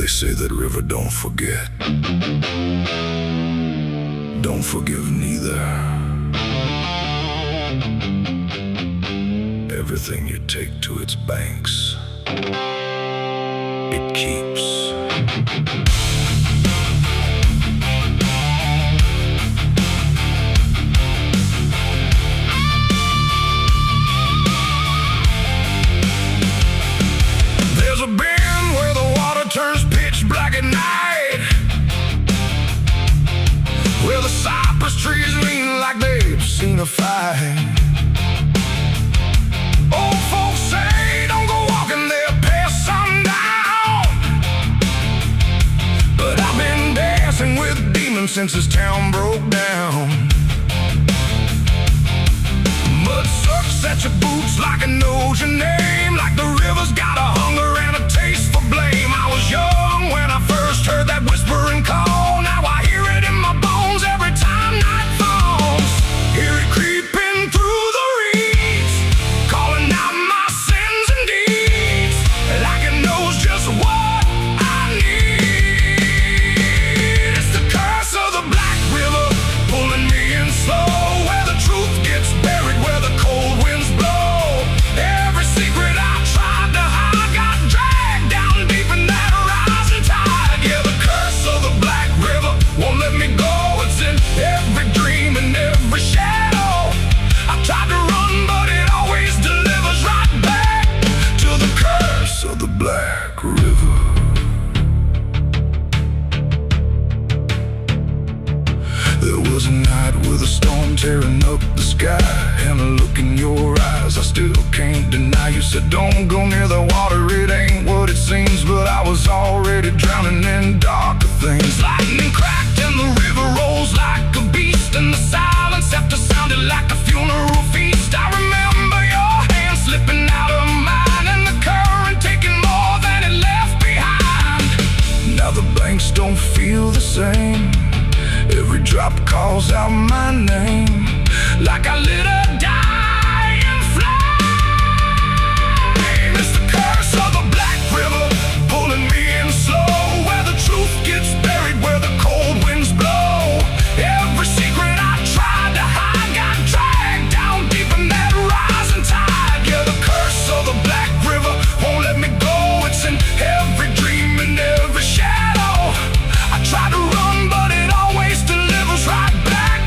They say that river don't forget, don't forgive neither. Everything you take to its banks, it keeps. There's a bend where the water turns pitch black at night, where the cypress trees lean like they've seen a fight. Old folks say don't go walking there past sundown, but I've been dancing with demons since this town broke down. Mud sucks at your boots like it knows your name, like the river's got a hunger and a taste for blame. I was young when I first heard that whispering call. Now I hear it in my bones every time night falls. Hear it creeping through the reeds, calling out my sins and deeds, like it knows just what I need. It's the curse of the Black River, pulling me in slow, where the truth gets buried, where the cold winds blow. Every secret I tried to hide got dragged down deep in that rising tide. Yeah, the curse of the Black River won't let me go. It's in every dream and every shadow. I tried to run, but it always delivers right back to the curse of the Black River. There was a night with a storm tearing up the sky, and a look in your eyes I still can't deny. You said don't go near the water, it ain't what it seems, but I was already drowning in darker things. Lightning cracked and the river rolls like a beast, and the silence after sounded like a funeral feast. I remember your hand slipping out of mine, and the current taking more than it left behind. Now the banks don't feel the same, every drop calls out my name, like I lit a dying flame. It's the curse of the Black River, pulling me in slow, where the truth gets buried, where the cold winds blow. Every secret I tried to hide got dragged down deep in that rising tide. Yeah, the curse of the Black River won't let me go. It's in every dream and every shadow. I try to run, but it always delivers right back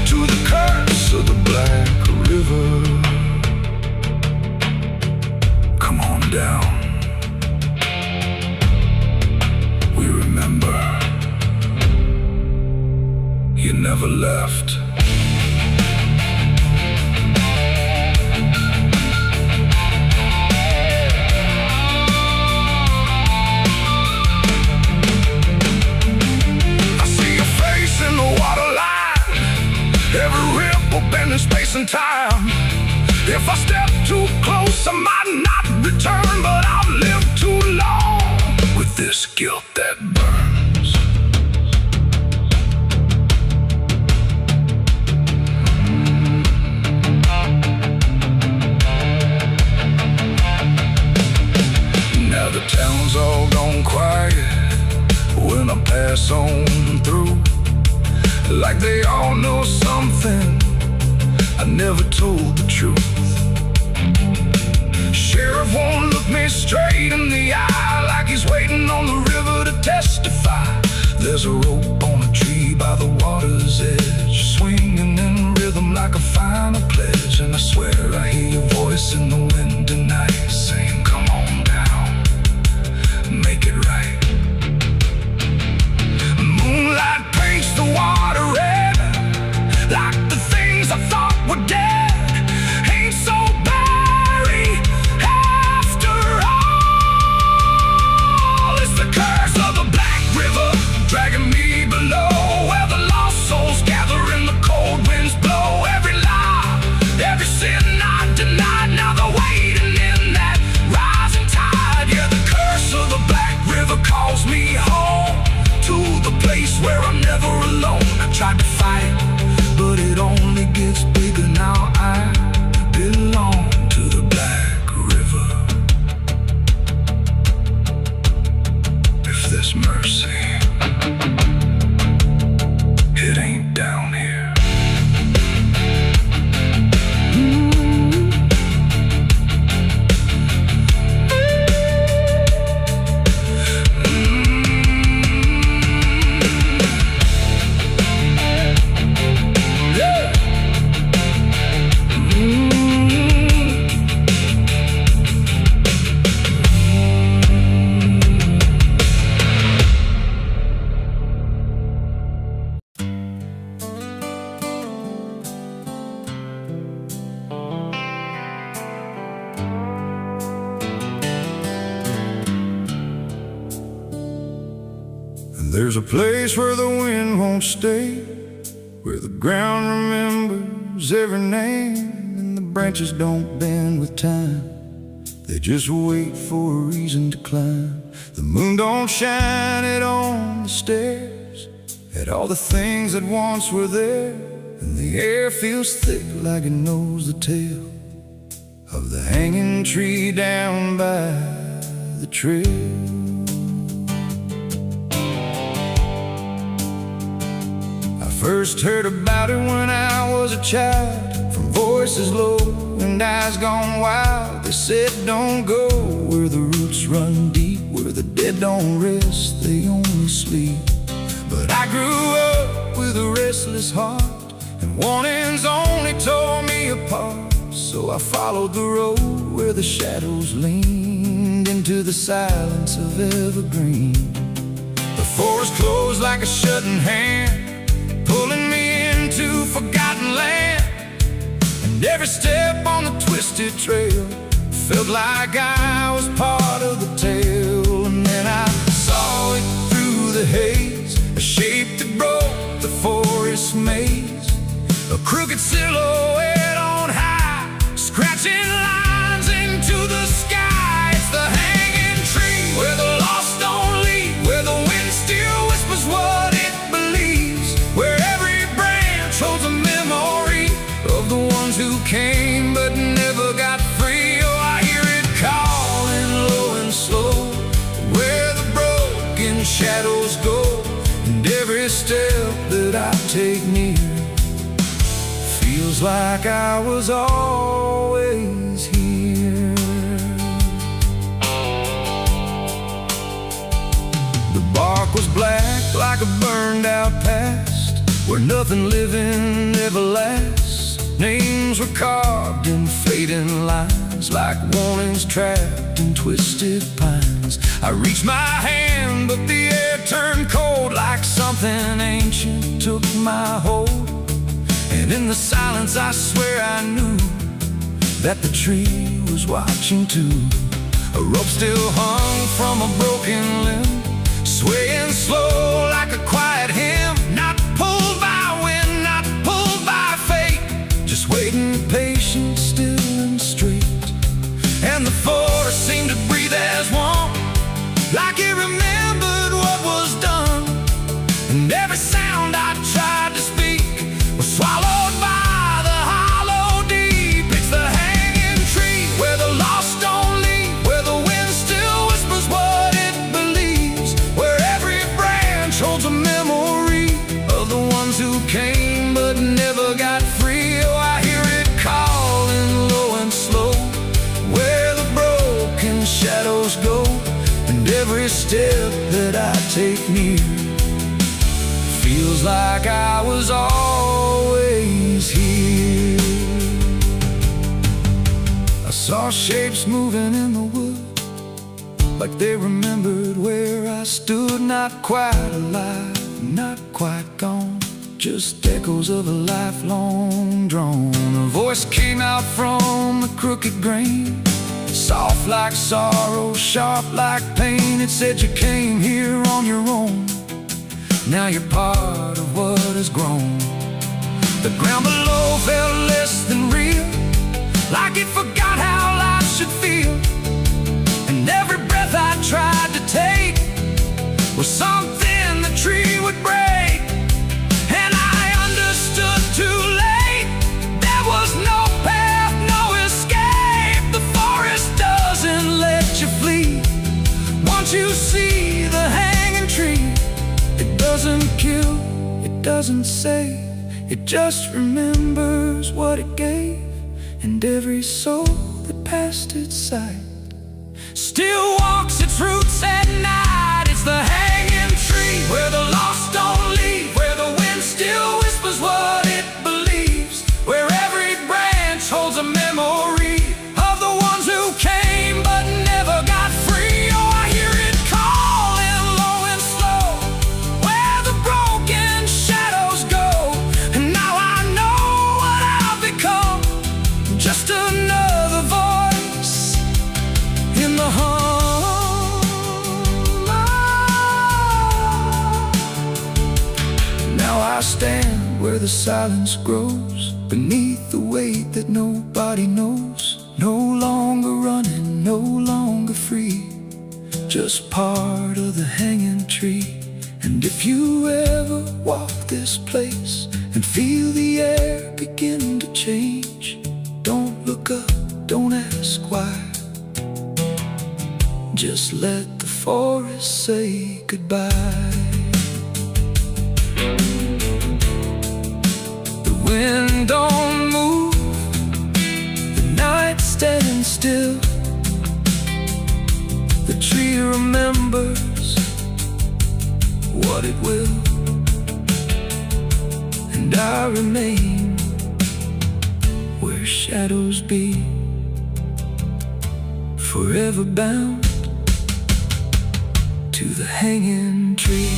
to the curse of the Black River. Come on down, we remember you never left. I see your face in the waterline, every ripple bending space and time. If I step too close, I might not return, but I've lived too long with this guilt that burns. Now the town's all gone quiet when I pass on through, like they all know something I never told the truth. Sheriff won't look me straight in the eye, like he's waiting on the river to testify. There's a rope on a tree by the water's edge, swinging in rhythm like a final pledge. And I swear I hear your voice in the wind tonight, saying come on down, make it right. Moonlight paints the water red, like the things I thought were dead ain't so buried after all. It's the curse of the Black River, dragging me below, where the lost souls gather and the cold winds blow. Every lie, every sin I this mercy. It ain't down here. There's a place where the wind won't stay, where the ground remembers every name, and the branches don't bend with time. They just wait for a reason to climb. The moon don't shine it on the stairs, at all the things that once were there, and the air feels thick like it knows the tale of the hanging tree down by the trail. First heard about it when I was a child, from voices low and eyes gone wild. They said don't go where the roots run deep, where the dead don't rest, they only sleep. But I grew up with a restless heart, and warnings only tore me apart. So I followed the road where the shadows leaned into the silence of evergreen. The forest closed like a shutting hand, pulling me into forgotten land. And every step on the twisted trail felt like I was part of the tale. And then I saw it through the haze, a shape that broke the forest maze, a crooked silhouette on high, scratching lines into the sky. It's the hanging tree where the lost don't leave, where the wind still whispers what it believes, where every branch holds a memory of the ones who came but never got free. Oh, I hear it calling low and slow, where the broken shadows go, and every step that I take near feels like I was always here. The bark was black like a burned out past, where nothing living ever lasts. Names were carved in fading lines, like warnings trapped in twisted pines. I reached my hand, but the air turned cold, like something ancient took my hold. And in the silence I swear I knew that the tree was watching too. A rope still hung from a broken limb, swaying slow like a quiet hymn, not pulled by wind, not pulled by fate, just waiting patient, still and straight. And the forest seemed to breathe as one, like it remembered what was done. And every sound I tried to speak was swallowed by the hollow deep. It's the hanging tree where the lost don't leave, where the wind still whispers what it believes, where every branch holds a memory of the ones who came but never got free. Oh, I hear it calling low and slow, where the broken shadows go, and every step that I take near feels like I was always here. I saw shapes moving in the wood, like they remembered where I stood. Not quite alive, not quite gone, just echoes of a lifelong drone. A voice came out from the crooked grain, soft like sorrow, sharp like pain. It said you came here on your own, now you're part of what has grown. The ground below felt less than real, like it forgot how life should feel. And every breath I tried to take was something the tree would break. And I understood too late, there was no path, no escape. The forest doesn't let you flee once you see the hanging doesn't say, it just remembers what it gave. And every soul that passed its sight still walks its routes at night. It's the hanging tree where the lost don't leave, where the wind still whispers what it believes, where every branch holds a memory of the ones who came but never got free. Oh, I hear it calling low and slow, where the broken shadows go. And now I know what I've become, just another voice in the hum. Now I stand where the silence grows, beneath the weight that nobody knows. No longer running, no longer free, just part of the hanging tree. And if you ever walk this place and feel the air begin to change, don't look up, don't ask why. Just let the forest say goodbye. The wind don't move, the night stands still. The tree remembers what it will, and I remain where shadows be, forever bound to the hanging tree.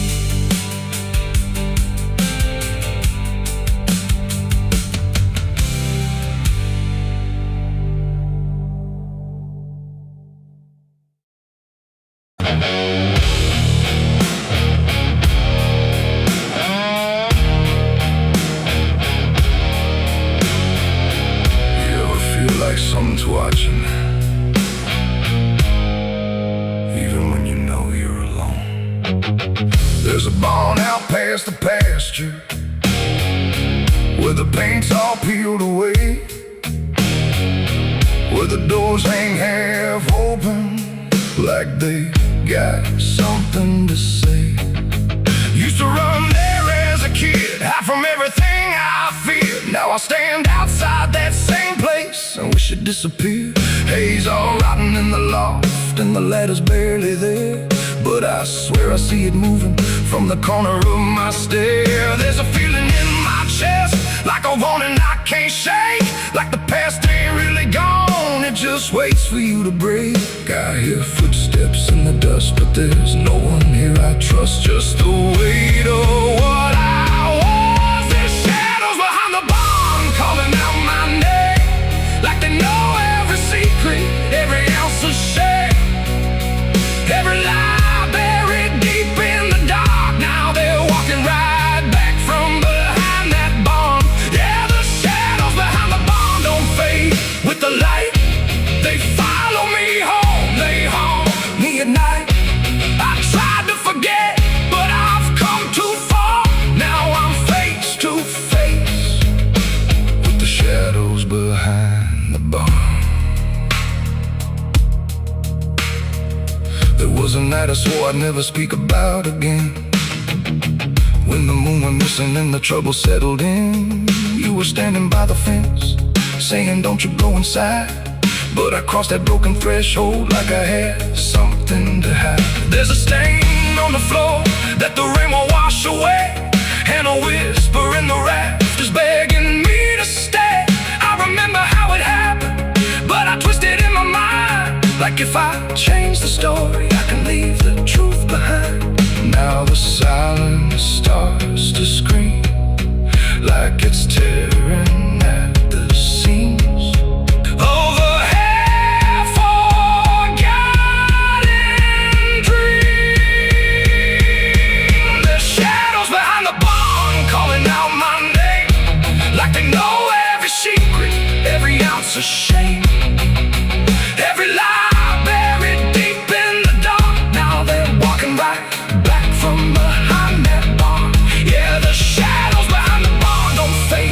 Like someone's watching, even when you know you're alone. There's a barn out past the pasture, where the paint's all peeled away, where the doors hang half open, like they got something to say. Used to run there as a kid, hide from everything I feared. Now I stand outside that same place, I wish it disappeared. Haze all rotten in the loft, and the ladder's barely there, but I swear I see it moving from the corner of my stair. There's a feeling in my chest, like a warning I can't shake, like the past ain't really gone, it just waits for you to break. I hear footsteps in the dust, but there's no one here I trust, just the weight of what I was. There's shadows behind the barn calling out my name, like they know every secret, every ounce of shame, every lie buried deep in the dark. Now they're walking right back from behind that barn. Yeah, the shadows behind the barn don't fade with the light, they follow me home, they haunt me at night. I tried to forget, but I've come too far. Now I'm face to face with the shadows behind the barn. There was a night I swore I'd never speak about again, when the moon went missing and the trouble settled in. You were standing by the fence, saying don't you go inside, but I crossed that broken threshold like I had something to hide. There's a stain on the floor that the rain will wash away, and a whisper in the rafters begging me to stay. I remember how it happened, but I twisted in my mind, like if I change the story, I can leave the truth behind. Now the silence starts to scream, like it's tearing at the seams. Over of shame, every lie buried deep in the dark. Now they're walking right back from behind that barn. Yeah, the shadows behind the barn don't fade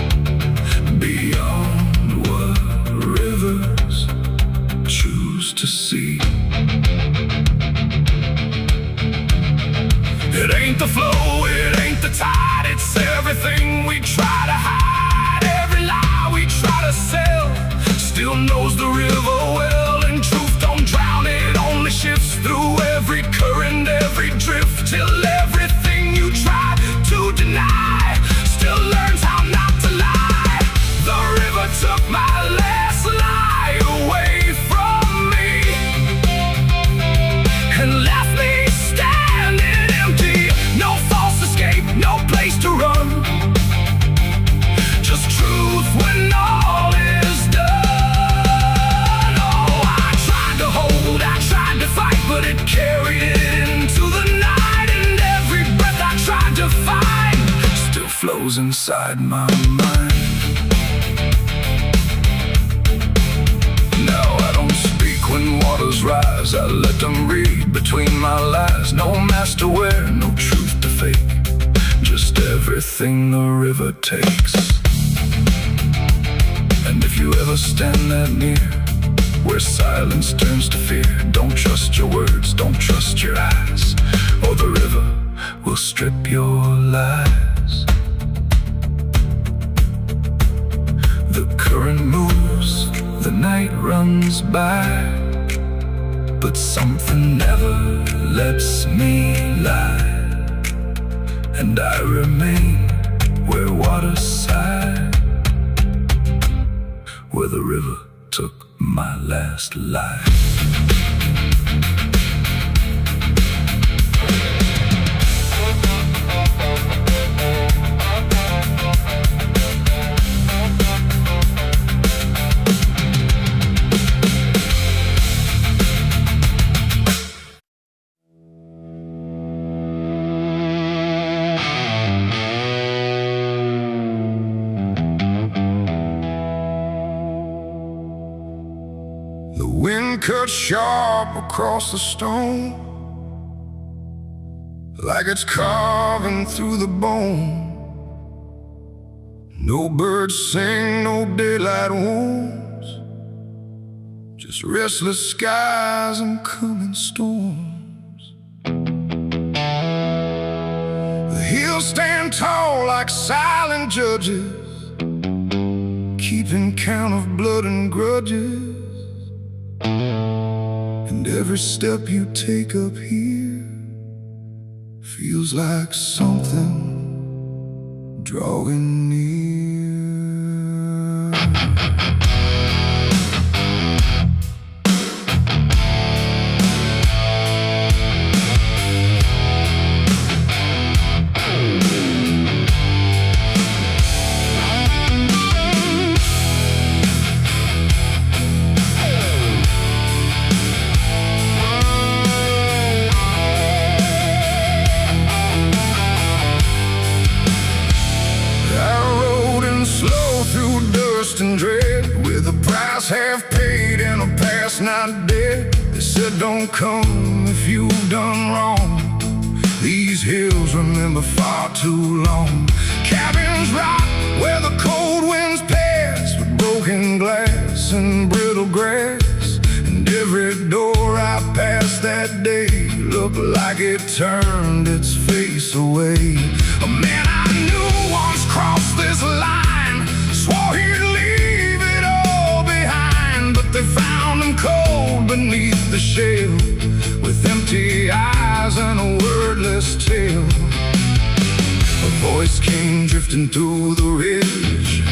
still knows the river well, and truth don't drown, it only shifts through every current, every drift, till everything you try to deny still learns how not to lie. The river took my last lie away from me and left me standing empty. No false escape, no place to run, just truth when all is done. Oh, I tried to hold, I tried to fight, but it carried it into the night, and every breath I tried to find still flows inside my mind. Now I don't speak when waters rise, I let them read between my lies. No mask to wear, no truth to fake, just everything the river takes. And if you ever stand that near, where silence turns to fear, don't trust your words, don't trust your eyes, or the river will strip your lies. The current moves, the night runs by, but something never lets me lie, and I remain where water sigh, where the river took my last life. The wind cut sharp across the stone, like it's carving through the bone. No birds sing, no daylight wounds, just restless skies and coming storms. The hills stand tall like silent judges, keeping count of blood and grudges. And every step you take up here feels like something drawing near. And dread, with a price half paid and a past not dead. They said don't come if you've done wrong. These hills remember far too long. Cabins rock where the cold winds pass, with broken glass and brittle grass. And every door I passed that day looked like it turned its face away. A man I knew once crossed this line, swore he'd leave it all behind, but they found him cold beneath the shell, with empty eyes and a wordless tale. A voice came drifting through the ridge,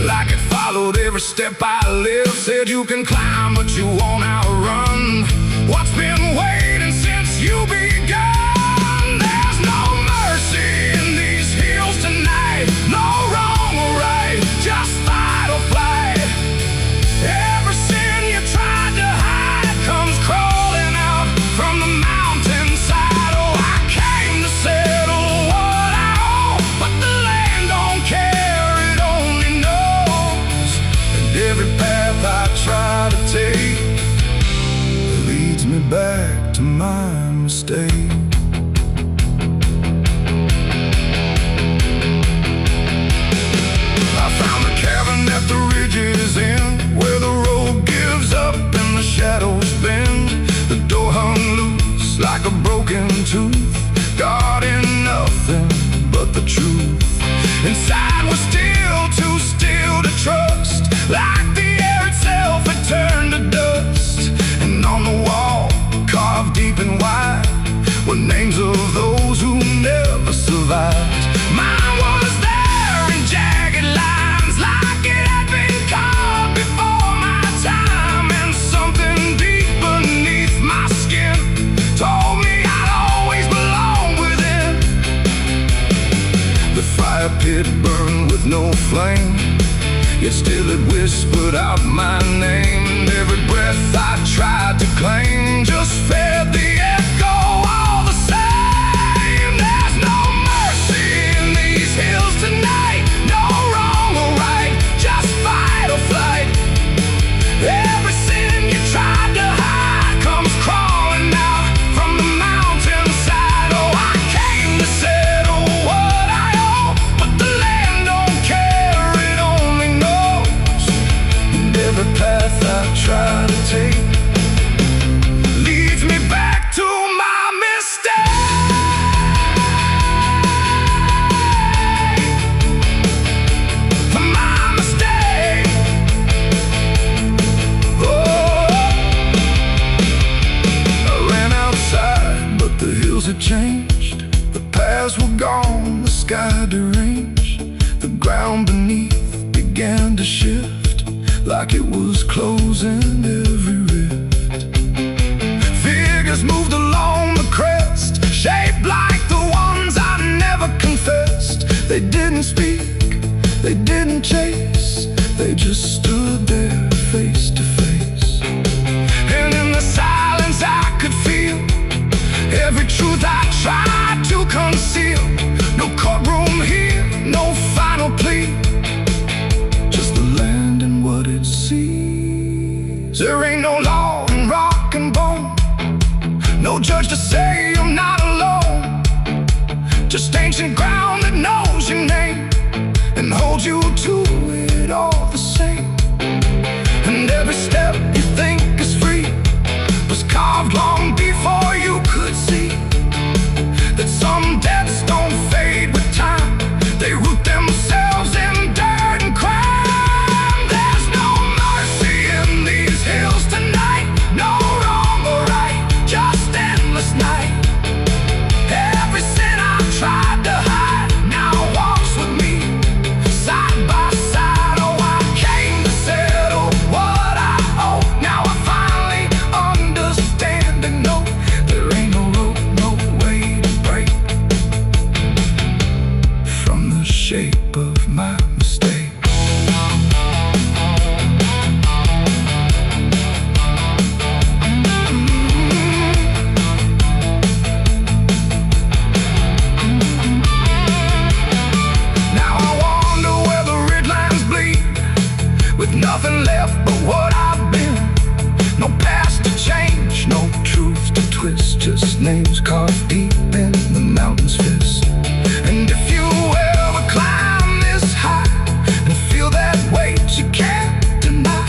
like it followed every step I lived. Said you can climb but you won't outrun what's been waiting since you begun. There's no mercy in these hills tonight, no wrong or right, just fight or flight. Every sin you tried to hide comes crawling out from the mountainside. Oh, I came to settle what I owe, but the land don't care, it only knows. And every path I try to take leads me back to my mistake. I found a cabin at the ridge's end, where the road gives up and the shadows bend. The door hung loose like a broken tooth, guarding nothing but the truth. Inside was still too still to trust, like the air itself survives. Mine was there in jagged lines, like it had been carved before my time. And something deep beneath my skin told me I'd always belong within. The fire pit burned with no flame, yet still it whispered out my name. And every breath I tried to claim just fed the echo all the same. There's no mercy in these hills tonight, no wrong or right, just fight or flight. Every sin you tried to hide comes crawling out from the mountainside. Oh, I came to settle what I owe, but the land don't care, it only knows. And every path I try to take leads me back to my mistake. My mistake. Oh, I ran outside, but the hills had changed. The paths were gone, the sky deranged. The ground beneath began to shift, like it was closing every rift. Figures moved along the crest, shaped like the ones I never confessed. They didn't speak, they didn't chase, they just stood there face to face. And in the silence I could feel every truth I tried to conceal. No courtroom here, no final plea, just the land and what it sees. There ain't no law in rock and bone, no judge to say I'm not alone. Just ancient ground that knows your name and holds you to it all the same. And every step you think is free was carved long before you could see that some debts don't fade with time, they root themselves in dirt and crime. There's no mercy in these hills tonight, no wrong or right, just endless night. Every sin I tried to hide now walks with me, side by side. Oh, I came to settle what I owe. Now I finally understand and know there ain't no rope, no way to break from the shape of my mistake. Now I wonder where the red lines bleed, with nothing left but what I've been. No past to change, no truth to twist, just names carved deep in the mountain's fist. And if you ever climb this high and feel that weight you can't deny,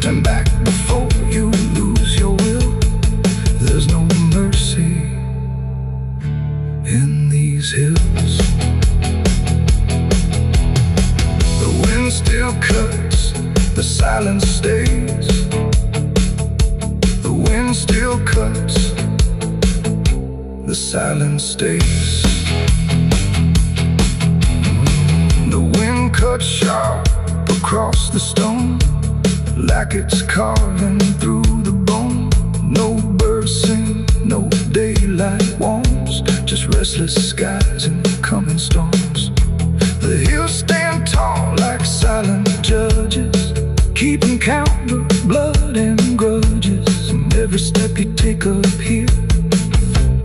turn back before you lose your will. There's no mercy in these hills. The wind still cuts, the silence stays. The wind still cuts, the silence stays. The wind cuts sharp across the stone, like it's carving through the bone. No birds sing, no daylight warms, just restless skies and coming storms. The hills stand tall like silent judges, keeping count of blood and grudges. And every step you take up here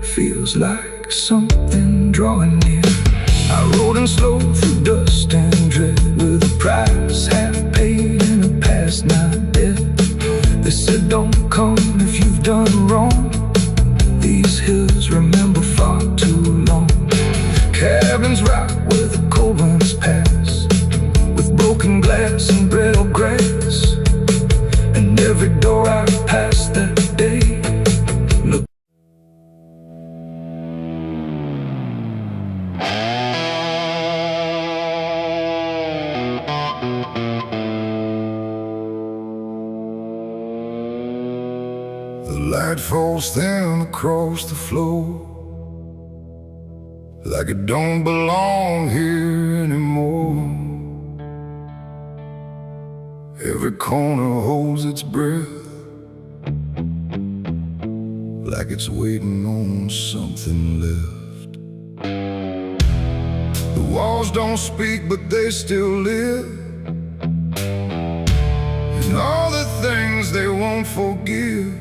feels like something drawing near. I rode in slow through dust and dread, with a price half paid and a past not dead. They said don't come if you've done wrong, these hills remember far too long. Cabins rock where the cold winds pass, with broken glass and brittle grass. And every door I passed that day looked. The light falls thin across the floor, like it don't belong here anymore. Every corner holds its breath, like it's waiting on something left. The walls don't speak, but they still live, and all the things they won't forgive.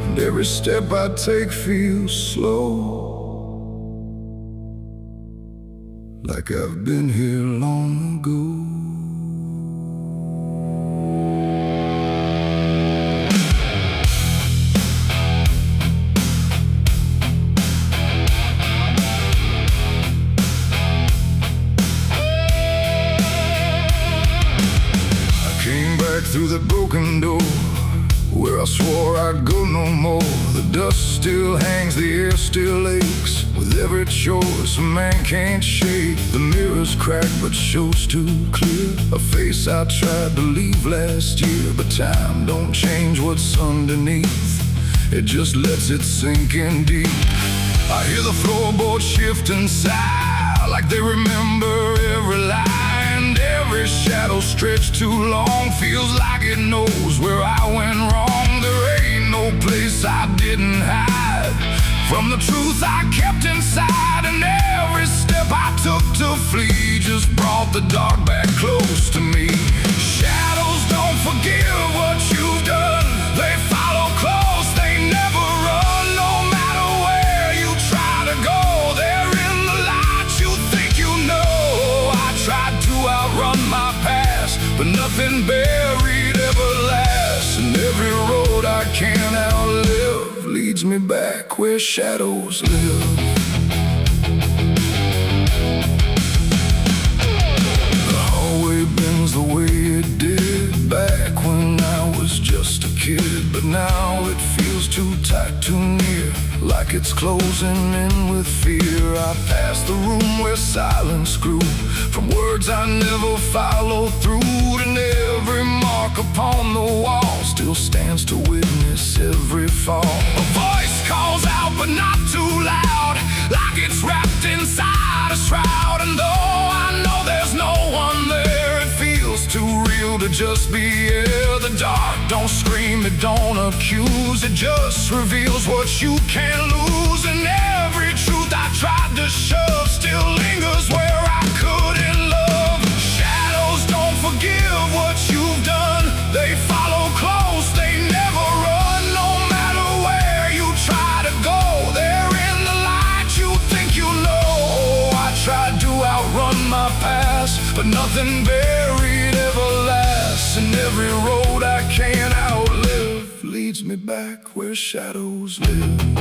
And every step I take feels slow, like I've been here long ago. Through the broken door, where I swore I'd go no more. The dust still hangs, the air still aches, with every choice a man can't shake. The mirror's cracked but shows too clear a face I tried to leave last year. But time don't change what's underneath, it just lets it sink in deep. I hear the floorboards shift and sigh, like they remember every lie. Every shadow stretched too long feels like it knows where I went wrong. There ain't no place I didn't hide from the truth I kept inside. And every step I took to flee just brought the dark back close to me. Shadows don't forgive what you've done, they follow close, they never run. No matter where you try to go, they're in the light you think you know. I tried to outrun my past, but nothing buried ever lasts. And every road I can't outlive leads me back where shadows live. The hallway bends the way it did back when I was just a kid. But now it feels too tight, too near, like it's closing in with fear. I pass the room where silence grew, from words I never followed through. And every mark upon the wall still stands to witness every fall. A voice calls out but not too loud, like it's wrapped inside a shroud. And though I know there's no one there, it feels too real to just be here. The dark don't scream, it don't accuse, it just reveals what you can't lose. And every truth I tried to shove still lingers where I couldn't love. Shadows don't forgive what you've done, they follow close, they never run. No matter where you try to go, they're in the light you think you know. I tried to outrun my past, but nothing buried ever lasts. And every road I can't outlive leads me back where shadows live.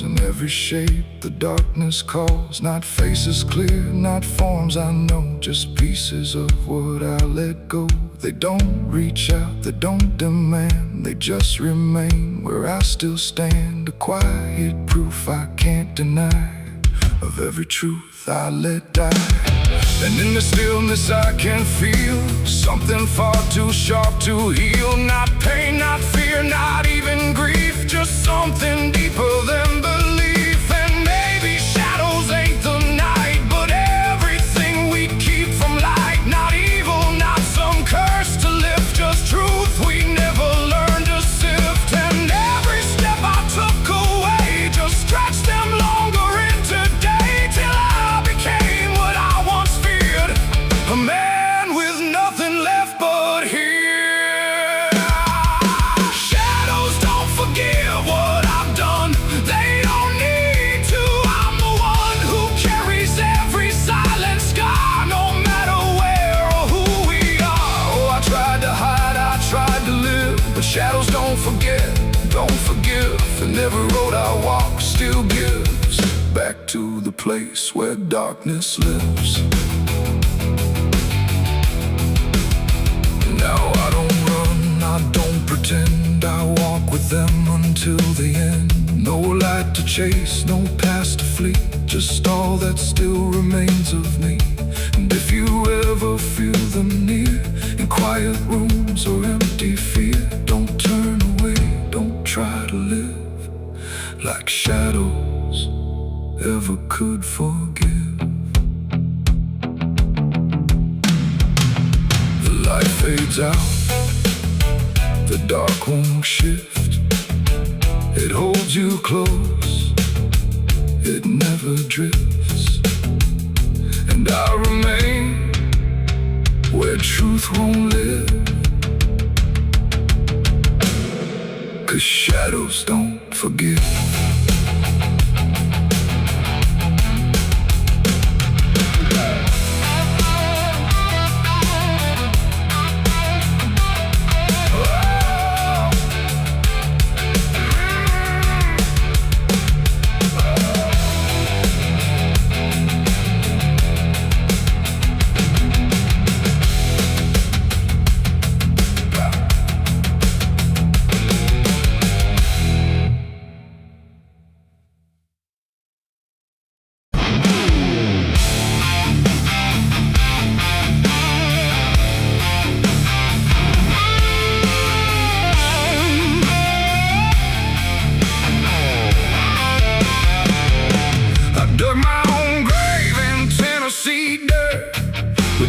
In every shape the darkness calls, not faces clear, not forms I know, just pieces of what I let go. They don't reach out, they don't demand, they just remain where I still stand. A quiet proof I can't deny of every truth I let die. And in the stillness I can feel something far too sharp to heal. Not pain, not fear, not even grief, just something deeper than belief. And maybe shadows ain't the night, but everything we keep from light. Not evil, not some curse to lift, just truth we never learned to sift. And every step I took away just stretched them longer into day, till I became what I once feared, a man with nothing left but here. Shadows don't forgive what I've done, they don't need to. I'm the one who carries every silent scar, no matter where or who we are. Oh, I tried to hide, I tried to live, but shadows don't forget, don't forgive. And every road I walk still gives back to the place where darkness lives. Now I don't run, I don't pretend, I walk with them until the end. No light to chase, no past to flee, just all that still remains of me. And if you ever feel them near, in quiet rooms or empty fear, don't turn away, don't try to live like shadows ever could forgive. The light fades out, the dark won't shift. It holds you close, it never drifts. And I remain where truth won't live, 'cause shadows don't forgive.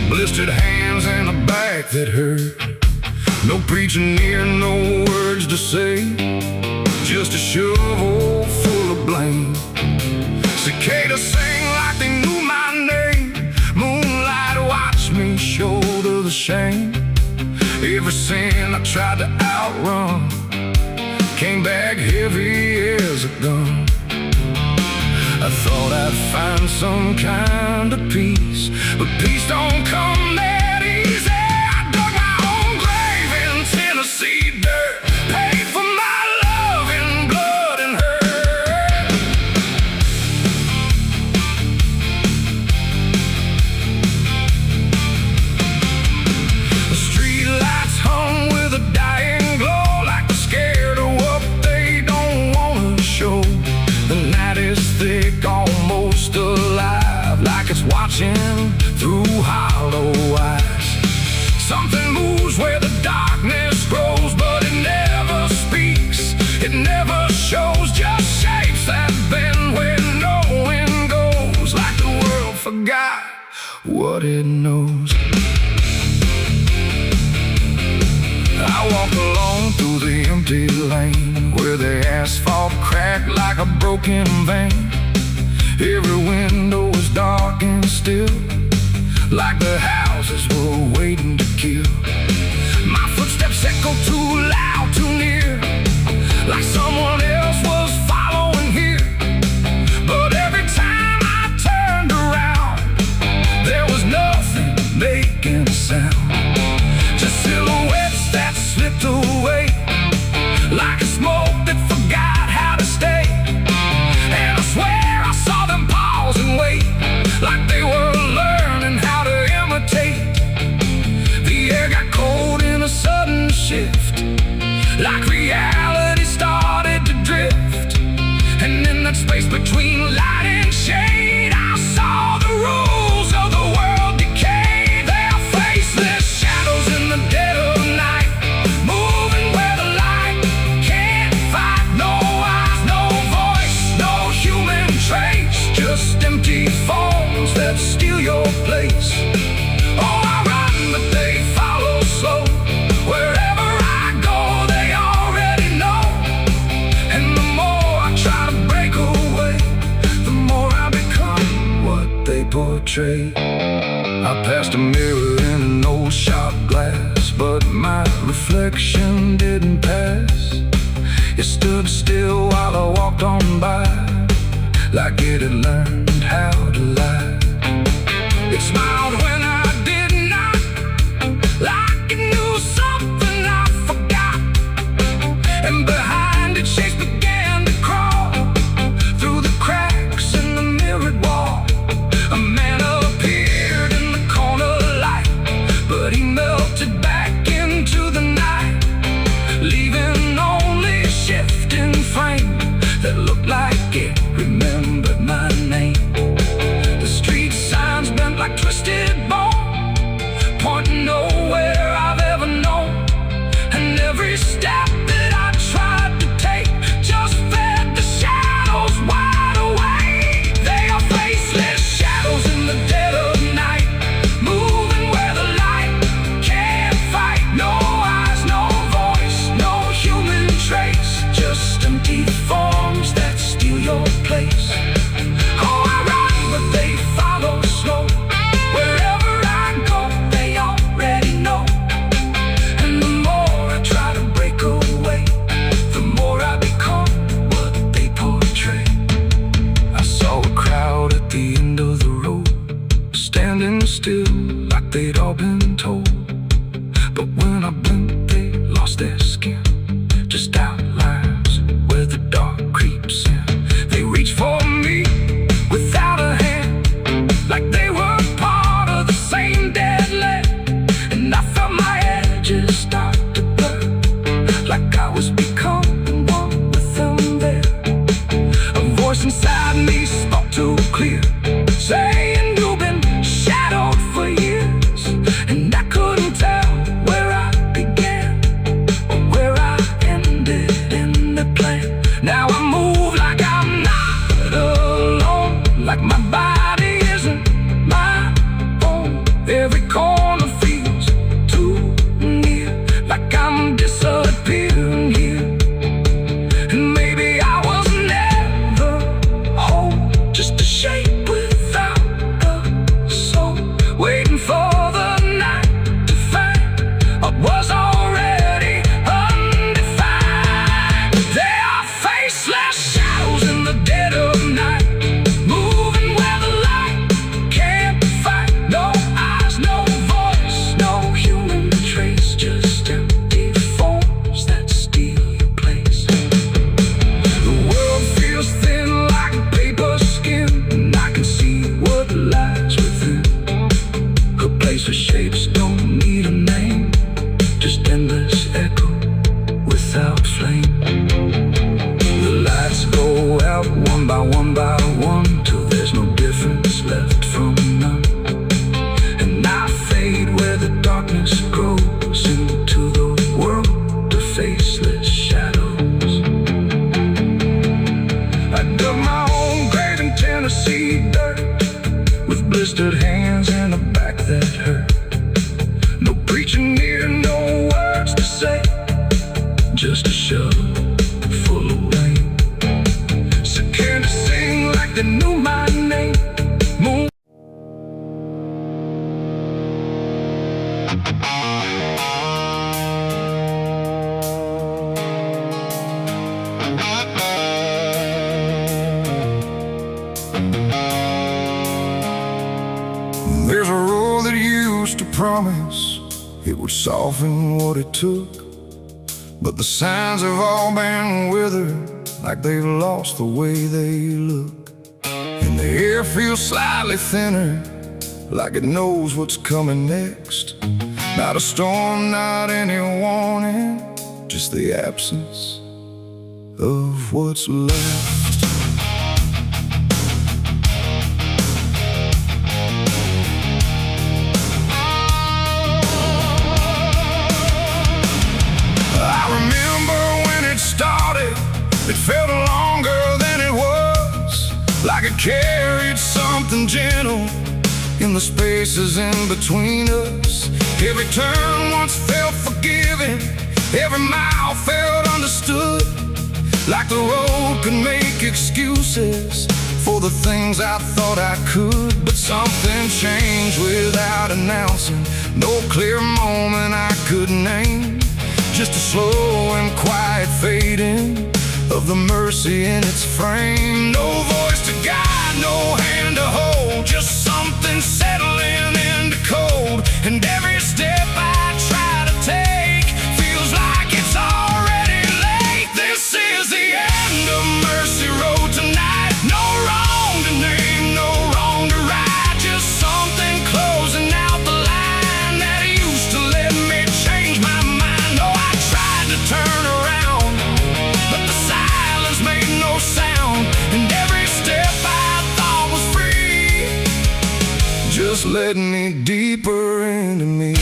Blistered hands and a back that hurt. No preaching near, no words to say, just a shovel full of blame. Cicadas sing like they knew my name. Moonlight watched me shoulder the shame. Every sin I tried to outrun came back heavy as a gun. I thought I'd find some kind of peace, but peace don't come that easy. I dug my own grave in Tennessee dirt, paid for my love in blood and hurt. The street lights hum with a dying glow, like they're scared of what they don't want to show. The night is thick, almost alive, like it's watching through hollow eyes. Something moves where the darkness grows, but it never speaks, it never shows, just shapes that bend where no wind goes, like the world forgot what it knows. I walk alone through the empty lane, where the asphalt cracked like a broken vein. Every window was dark and still, like the houses were waiting to kill. My footsteps echo too loud, too near, like someone else was following here. But every time I turned around, there was nothing making a sound, just silhouettes that slipped away, like a smoke that forgot how to stay. And I swear I saw them pause and wait, like they were learning how to imitate. The air got cold in a sudden shift, like reality started to drift. And in that space between light and shade, I saw the rules of the world decay. They're faceless shadows in the dead of night, moving where the light can't fight. No eyes, no voice, no human trace, just empty forms that steal your place. Oh, I run, but they follow slow. Wherever I go, they already know. And the more I try to break away, the more I become what they portray. I passed a mirror in an old shop glass, but my reflection didn't pass. It stood still while I walked on by, like it had learned how to lie. It smiled when I did not, like it knew something I forgot. And behind it, shapes began to crawl through the cracks in the still, like they'd all been told. But when I blinked, they lost their skin, just outlines where the dark creeps in. They reached for me without a hand, like they were part of the same dead land. And I felt my edges start to blur, like I was becoming one with them there. A voice inside me spoke too clear, saying you've been shadowed for years. And I couldn't tell where I began or where I ended in the plan. Now I move like I'm not alone, like my body isn't my own. Every corner feels too near, like I'm disappearing here. And maybe I was never whole, just a shape without a soul, waiting for the night to find what was already undefined. They are faceless shadows in the dead of night, moving where the light can't find. No eyes, no voice, no human trace, just empty forms that steal your place. The world feels thin like paper skin, and I can see what lies within. A place where shapes don't need a name, just endless echo without flame. The lights go out one by one, till there's no difference left from none. And I fade where the darkness grows into the world of faceless shadows. I dug my own grave in Tennessee dirt, with blistered hands and a back that hurt. No preacher near, no words to say, just a shovel full of rain. Scared to sing like they knew my name. Moon. There's a road that used to promise it would soften what it took, but the signs have all been withered, like they've lost the way they look. And the air feels slightly thinner, like it knows what's coming next. Not a storm, not any warning, just the absence of what's left. It felt longer than it was, like it carried something gentle in the spaces in between us. Every turn once felt forgiving, every mile felt understood, like the road could make excuses for the things I thought I could. But something changed without announcing, no clear moment I could name, just a slow and quiet fading of the mercy in its frame. No voice to guide, no hand to hold, just something settling into cold. And every step I try to take feels like it's already late. This is the end of Mercy Road tonight. No wrong to name, no wrong to right, just something closing out the line that used to let me change my mind. Oh, I tried to turn around, but the silence made no sound, and every step I thought was free just led me deeper into me.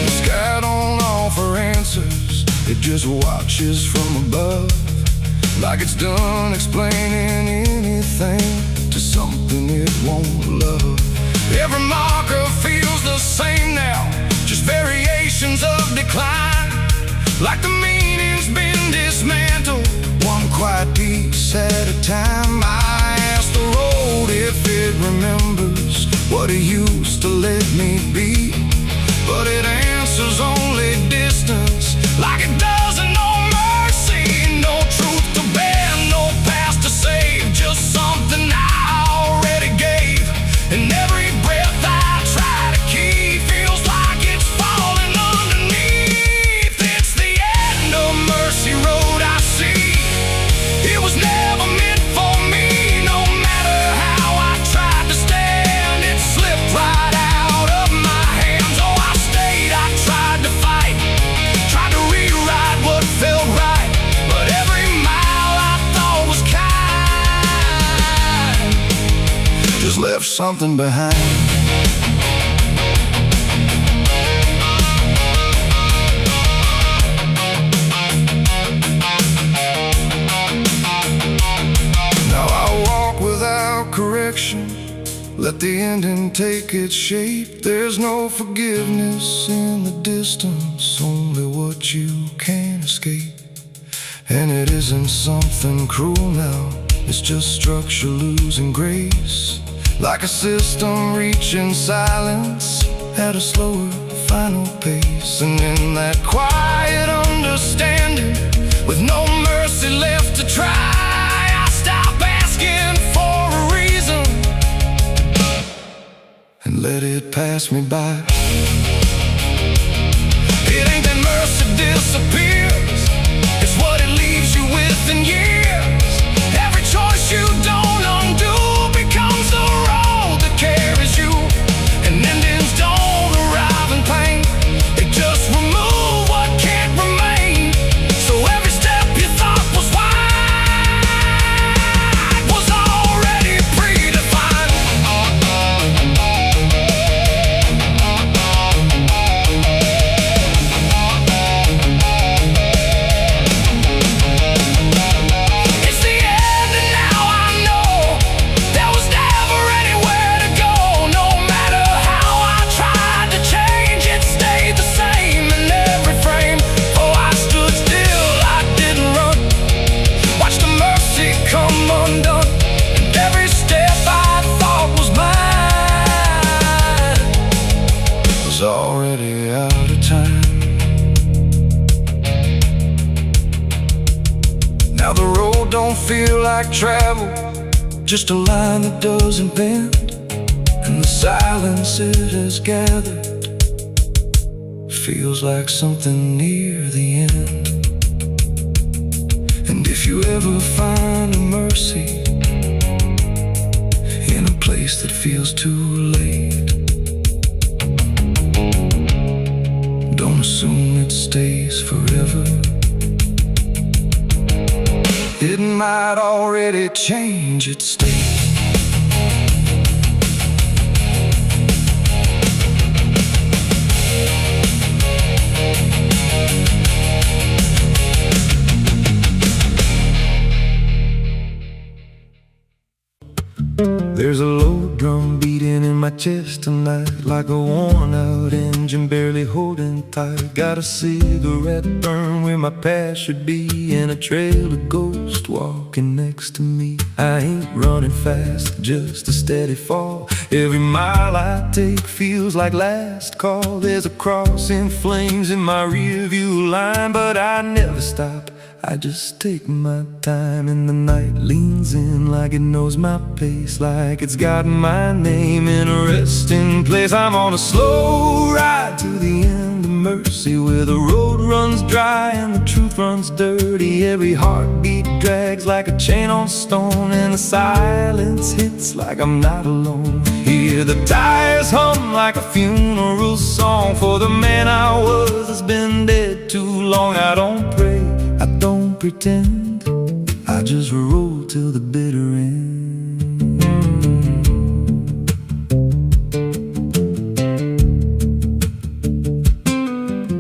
The sky don't offer answers, it just watches from above, like it's done explaining anything to something it won't love. Every marker feels the same now, just variations of decline, like the meaning's been dismantled, one quiet piece at a time. I ask the road if it remembers what it used to let me be, but it answers only distance, like it doesn't know mercy, no truth to bear, no past to save, just just left something behind. Now I walk without correction, let the ending take its shape. There's no forgiveness in the distance, only what you can't escape. And it isn't something cruel now, it's just structure losing grace. Like a system reaching silence at a slower final pace. And in that quiet understanding, with no mercy left to try, I stop asking for a reason and let it pass me by. It ain't that mercy disappears, it's what it leaves you with in years. Every choice you don't undo becomes the road that carries you. And endings don't arrive in pain, they just remove what can't remain. So every step you thought was wide was already predefined. It's the end and now I know there was never anywhere to go. No matter how I tried to change, it stayed the same in every frame. Oh, I stood still, I didn't run, watched the mercy come undone. And every step I thought was mine was already out of time. Now the road don't feel like travel, just a line that doesn't bend. And the silence it has gathered feels like something near the end. And if you ever find a mercy in a place that feels too late, don't assume it stays forever. It might already change its state. There's a low drum beating in my chest tonight, like a worn out engine barely holding tight. Got a cigarette burn where my past should be, and a trail of ghosts walking next to me. I ain't running fast, just a steady fall. Every mile I take feels like last call. There's a cross in flames in my rearview line, but I never stop, I just take my time. And the night leans in like it knows my pace, like it's got my name in a resting place. I'm on a slow ride to the end of mercy, where the road runs dry and the truth runs dirty. Every heartbeat drags like a chain on stone, and the silence hits like I'm not alone. Hear the tires hum like a funeral song for the man I was that's been dead too long. I don't pray, I don't pretend, I just roll till the bitter end.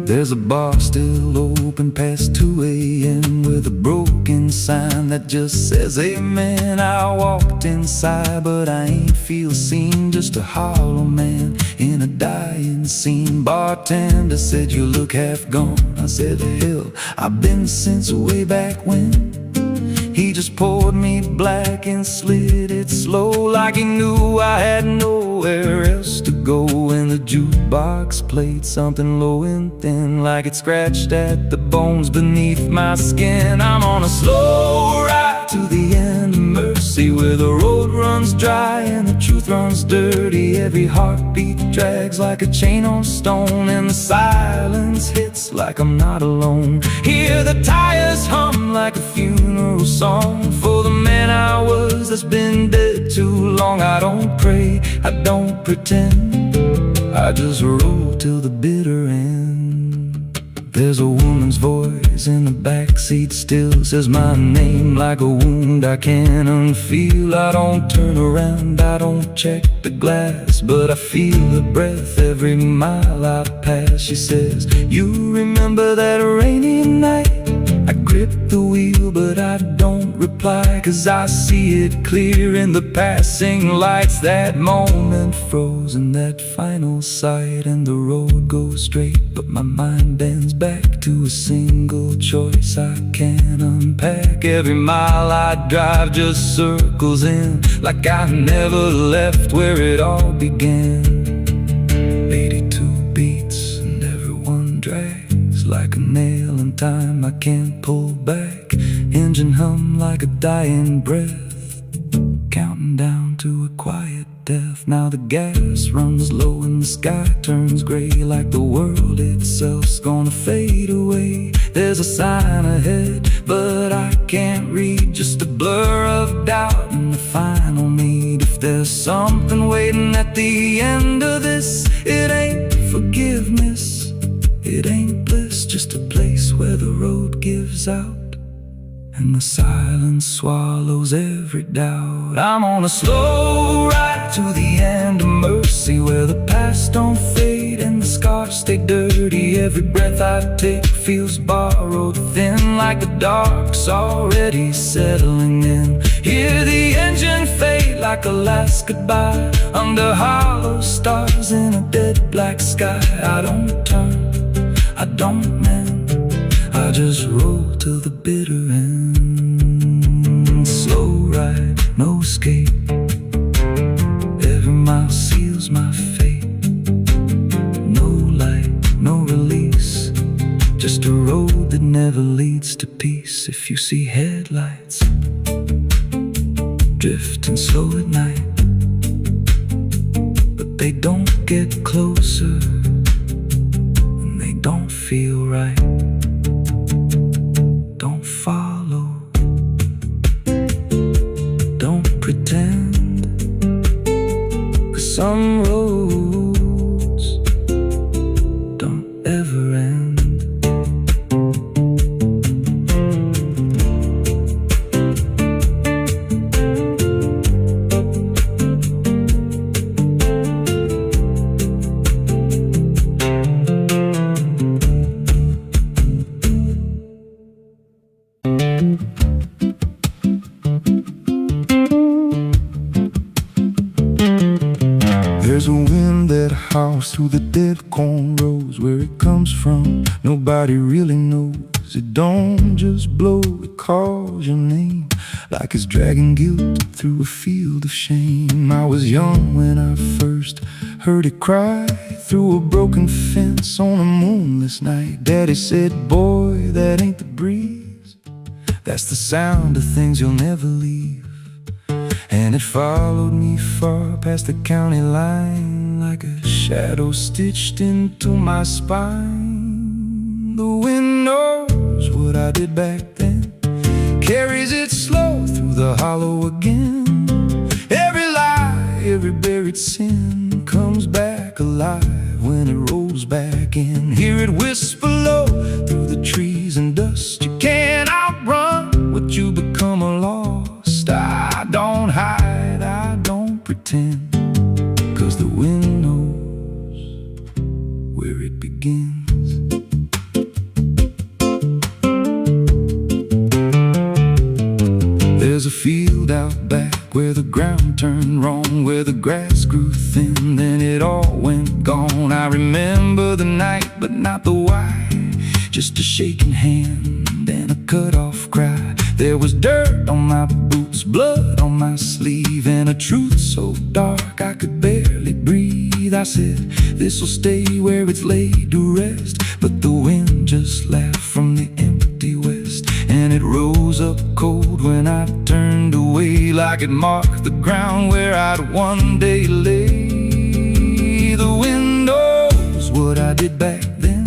There's a bar still open past 2 a.m. with a broken sign that just says amen. I walked inside but I ain't feel seen, just a hollow man in a dying scene. Bartender said you look half gone. I said hell, I've been since way back when. He just poured me black and slid it slow, like he knew I had nowhere else to go. And the jukebox played something low and thin, like it scratched at the bones beneath my skin. I'm on a slow ride to the end of mercy, where the road runs dry and the truth runs dirty. Every heartbeat drags like a chain on stone, and the silence hits like I'm not alone. Hear the tires hum like a funeral song for the man I was that's been dead too long. I don't pray, I don't pretend, I just roll till the bitter end. There's a woman's voice in the backseat still says my name like a wound I can't unfeel. I don't turn around, I don't check the glass, but I feel her breath every mile I pass. She says, you remember that rainy night? I grip the wheel but I don't reply, 'cause I see it clear in the passing lights. That moment frozen, that final sight, and the road goes straight, but my mind bends back to a single choice I can't unpack. Every mile I drive just circles in, like I never left where it all began. 82 beats and everyone drags like a nail in time I can't pull back. Engine hum like a dying breath, counting down to a quiet death. Now the gas runs low and the sky turns gray, like the world itself's gonna fade away. There's a sign ahead, but I can't read, just a blur of doubt and the final need. If there's something waiting at the end of this, it ain't forgiveness, it ain't bliss, just a place where the road gives out and the silence swallows every doubt. I'm on a slow ride to the end of mercy, where the past don't fade and the scars stay dirty. Every breath I take feels borrowed, thin like the dark's already settling in. Hear the engine fade like a last goodbye, under hollow stars in a dead black sky. I don't turn, I don't mend, I just roll till the bitter end. Slow ride, no escape, every mile seals my fate. No light, no release, just a road that never leads to peace. If you see headlights drifting slow at night, but they don't get closer and they don't feel right, don't follow, don't pretend, 'cause some roads don't ever end. There's a wind that howls through the dead corn rows. Where it comes from, nobody really knows. It don't just blow, it calls your name, like it's dragging guilt through a field of shame. I was young when I first heard it cry through a broken fence on a moonless night. Daddy said, boy, that ain't the breeze, that's the sound of things you'll never leave. And it followed me far past the county line, like a shadow stitched into my spine. The wind knows what I did back then, carries it slow through the hollow again. Every lie, every buried sin comes back alive when it rolls back in. Hear it whisper low through the trees and dust. You can't outrun what you become lost. I don't hide, I don't pretend, 'cause the wind knows where it begins. There's a field out back where the ground turned wrong, where the grass grew thin, then it all went gone. I remember the night, but not the why, just a shaking hand and a cut-off cry. There was dirt on my boots, blood on my sleeve, and a truth so dark I could barely breathe. I said, this'll stay where it's laid to rest, but the wind just laughed from the empty west, and it rose up cold when I turned away, like it marked the ground where I'd one day lay. The wind knows what I did back then,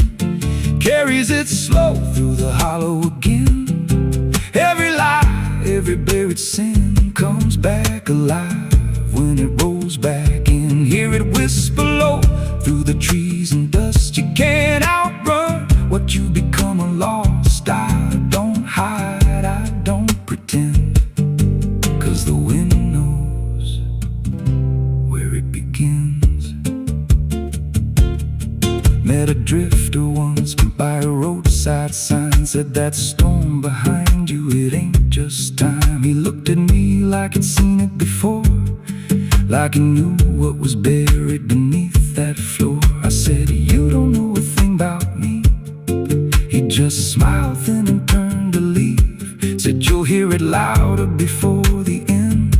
carries it slow through the hollow again. Every lie, every buried sin comes back alive when it rolls back in. Hear it whisper low through the trees and dust. You can't outrun what you become. drifter once by a roadside sign said, that storm behind you, it ain't just time. He looked at me like he'd seen it before, like he knew what was buried beneath that floor. I said, you don't know a thing about me. He just smiled then and turned to leave. Said, you'll hear it louder before the end.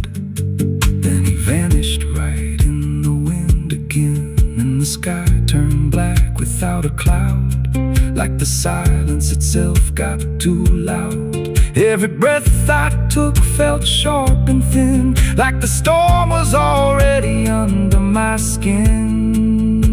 Then he vanished right in the wind again, and the sky turned black without a cloud, like the silence itself got too loud. Every breath I took felt sharp and thin, like the storm was already under my skin.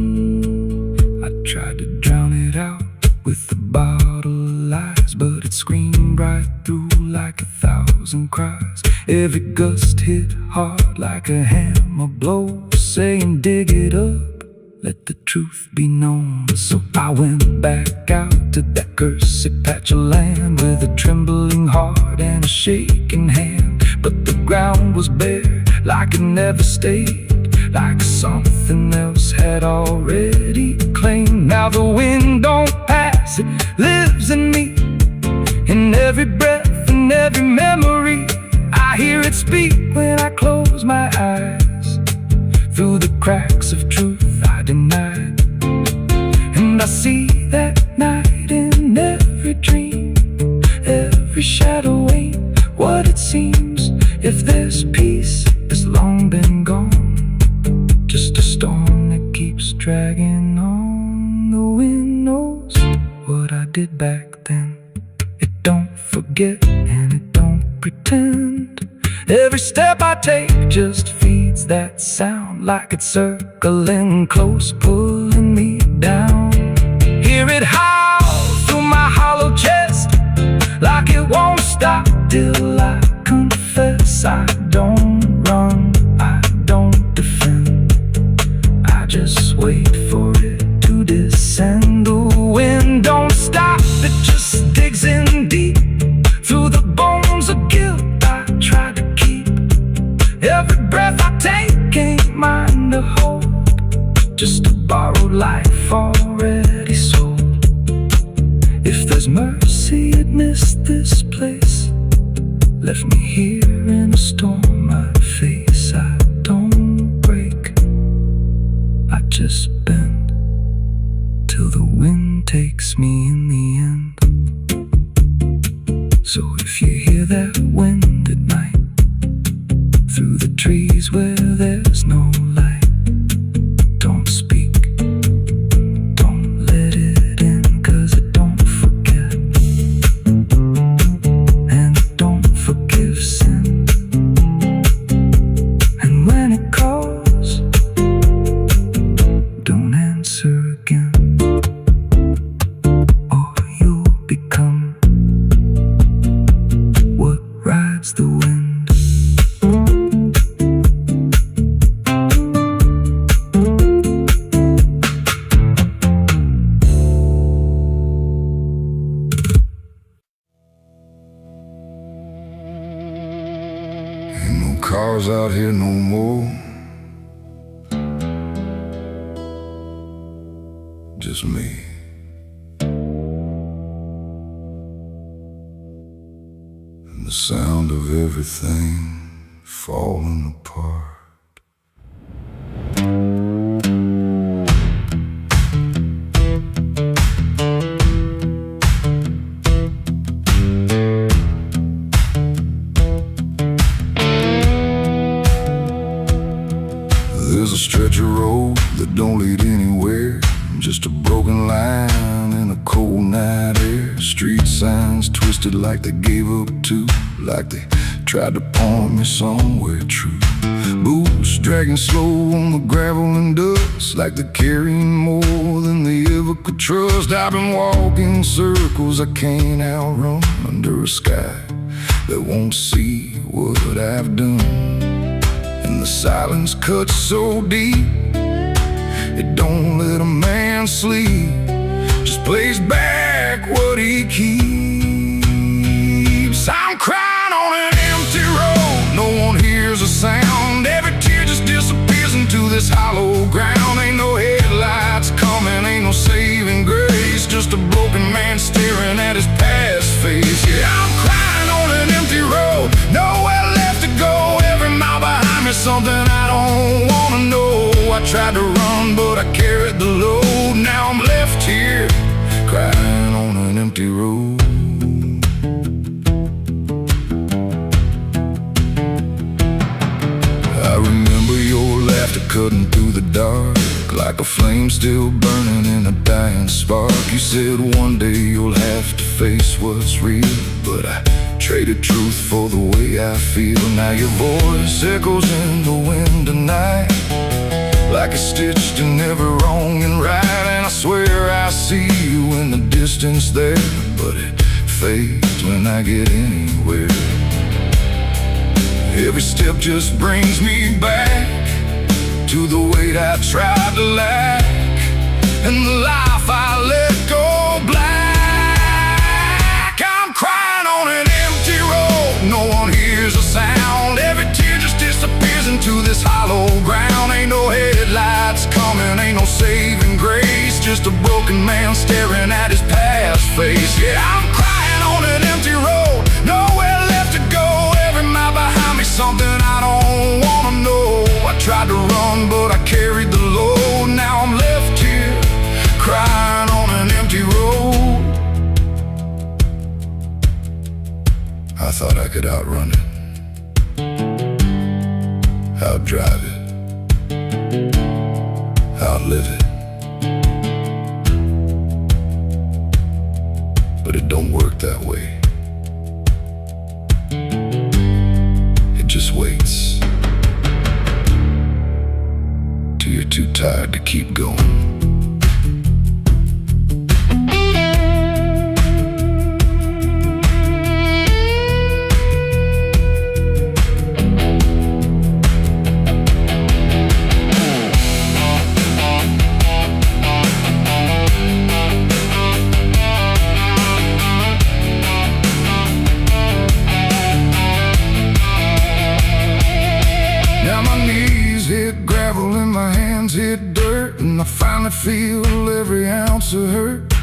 I tried to drown it out with a bottle of lies, but it screamed right through like 1,000 cries. Every gust hit hard like a hammer blow, saying dig it up, let the truth be known. So I went back out to that cursed patch of land with a trembling heart and a shaking hand. But the ground was bare, like it never stayed, like something else had already claimed. Now the wind don't pass, it lives in me, in every breath and every memory. I hear it speak when I close my eyes, through the cracks of truth I denied. And I see that night in every dream. Every shadow ain't what it seems. If there's peace, it's long been gone, just a storm that keeps dragging on. The wind knows what I did back then. It don't forget and it don't pretend. Every step I take just feeds that sound, like it's circling close, pulling me down. Hear it howl through my hollow chest, like it won't stop till I confess. I don't run, I don't defend, I just wait for it to descend. The wind don't stop, it just digs in deep, through the bones of guilt I try to keep. Every breath I take ain't mine to hold, just a borrowed life already sold. If there's mercy, it missed this place, left me here in a storm I face. I don't break, I just bend, till the wind takes me in the end. So if you hear that wind at night, through the trees where there's no light, don't speak, don't let it in, 'cause it don't forget, and it don't forgive sin. And when it calls, don't answer again, or you'll become what rides the wind. Cars out here no more, just me. And the sound of everything falling apart. There's a stretch of road that don't lead anywhere, just a broken line in a cold night air. Street signs twisted like they gave up too, like they tried to point me somewhere true. Boots dragging slow on the gravel and dust, like they're carrying more than they ever could trust. I've been walking circles I can't outrun, under a sky that won't see what I've done. And the silence cuts so deep, it don't let a man sleep, just plays back what he keeps. I'm crying on an empty road, no one hears a sound. Every tear just disappears into this hollow ground. Ain't no headlights coming, ain't no saving something I don't wanna know. I tried to run, but I carried the load. Now I'm left here, crying on an empty road. I remember your laughter cutting through the dark, like a flame still burning in a dying spark. You said one day you'll have to face what's real, but I traded truth for the way I feel. Now your voice echoes in the wind tonight, like it's stitched in every wrong and right. And I swear I see you in the distance there, but it fades when I get anywhere. Every step just brings me back to the weight I tried to lack, and the life I let go black. I'm crying on an empty road, no one hears a sound. Every tear just disappears into this hollow ground. Ain't no headlights coming, ain't no saving grace, just a broken man staring at his past face. Yeah, I'm crying on an empty road, nowhere left to go. Every mile behind me, something I don't wanna know. I tried to run, but I carried the load. Now I'm left here, crying on an empty road. I thought I could outrun it, outdrive it, outlive it, but it don't work that way. It just waits till you're too tired to keep going. Hit dirt, and I finally feel every ounce of hurt.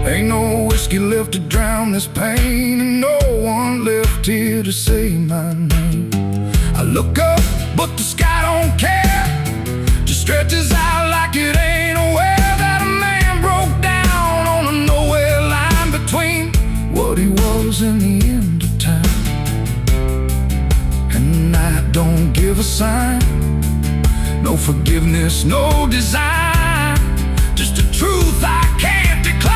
Ain't no whiskey left to drown this pain, and no one left here to say my name. I look up, but the sky don't care, just stretches out like it ain't aware that a man broke down on a nowhere line between what he was and the end of time. And the night don't give a sign, no forgiveness, no design, just a truth I can't decline.